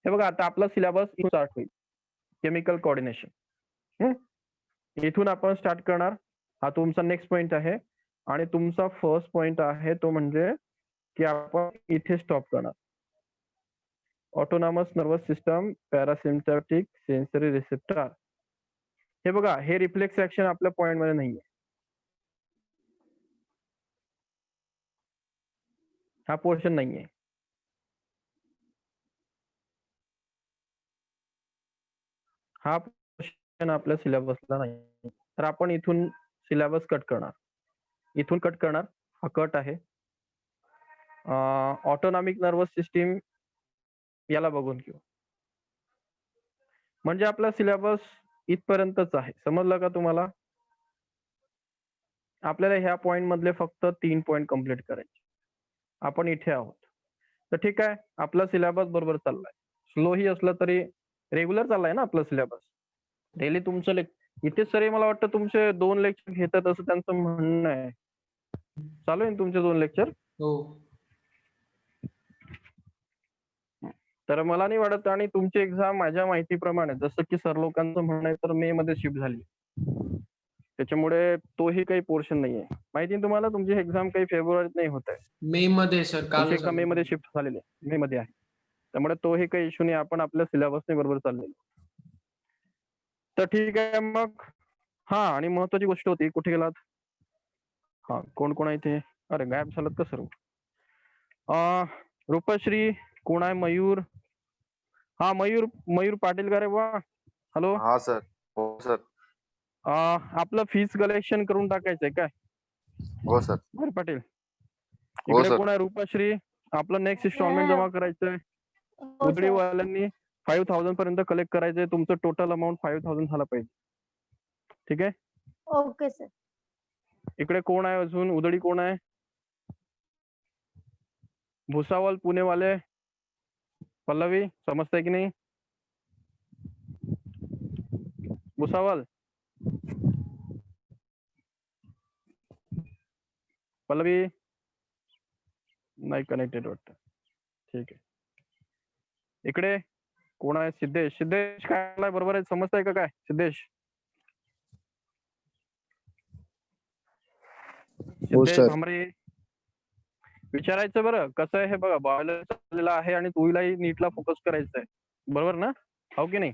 हे बघा, आता आपला सिलेबस स्टार्ट होईल. Chemical coordination. इथून आपण स्टार्ट करणार. हा तुमचा नेक्स्ट पॉइंट आहे आणि तुमचा फर्स्ट पॉइंट आहे तो म्हणजे की आपण इथे स्टॉप करणार. Autonomous nervous system, parasympathetic, sensory receptor. हे बघा, हे रिफ्लेक्स ऍक्शन आपल्या पॉइंट मध्ये नाहीये. हा पोर्शन नाहीये. हा पोर्शन आपल्या सिलेबसला नाही. तर आपण इथून सिलेबस कट करणार. इथून कट करणार. हा कट आहे. ऑटोनॉमिक नर्वस सिस्टीम याला बघून घेऊ. म्हणजे आपला सिलेबस इथपर्यंतच आहे. समजलं का तुम्हाला? आपल्याला ह्या पॉइंट मधले फक्त 3 पॉइंट कंप्लीट करायचे. आपण इथे आहोत. तर ठीक आहे, आपला सिलेबस बरोबर चाललाय. स्लोही असलं तरी रेग्युलर चाललाय ना आपला सिलेबस. डेली तुमचं इथे सर मला वाटतं तुमचे 2 लेक्चर घेतात असं त्यांचं म्हणणं आहे. चालू आहे ना तुमचे 2 लेक्चर? हो. तर मला नाही वाटत. आणि तुमची एक्झाम माझ्या माहितीप्रमाणे जसं की सर लोकांचं म्हणणं आहे तर मे मध्ये शिफ्ट झाली. त्याच्यामुळे तोही काही पोर्शन नाहीये. माहिती आहे तुम्हाला, तुमची एक्झाम काही फेब्रुवारीत नाही होत आहे. मे मध्ये सर, तुमची काल एक्झाम मे मध्ये शिफ्ट झालेली आहे. मे मध्ये आहे. त्यामुळे तोही काही इश्यू नाही. आपण आपल्या सिलेबसने बरोबर चाललेलो. तर ठीक आहे मग. हा, आणि महत्वाची गोष्ट होती, कुठे गेलात? हा, कोण कोण आहे इथे? अरे गायब झालं का सर्व? रूपश्री, कोण आहे? मयूर. हा, मयूर पाटील का रे बा? हॅलो. हा सर. हो सर. आपलं फीस कलेक्शन करून टाकायचंय काय? हो सर. मयूर पाटील. हो इकडे सर. कोण आहे? रूपश्री. आपलं नेक्स्ट इन्स्टॉलमेंट जमा करायचंय. हो सर. उदळीवाल्यांनी 5,000 पर्यंत कलेक्ट करायचंय. तुमचं टोटल अमाऊंट 5,000 झाला पाहिजे. ठीक आहे? Okay sir. इकडे कोण आहे अजून? उदळी कोण आहे? भुसावल पुणेवाले. पल्लवी, समजतंय की नाही? भुसावल, पल्लवी नाही कनेक्टेड वाटतं. ठीक आहे. इकडे कोण आहे? सिद्धेश. सिद्धेश काय बरोबर आहे? समजतंय का काय सिद्धेश? सिद्धेश भामरे. विचारायचं बरं, कसं आहे हे बघा, बॉयलर चाललेला आहे आणि टू व्हीलरही नीटला फोकस करायचं आहे. बरोबर ना? हो की नाही?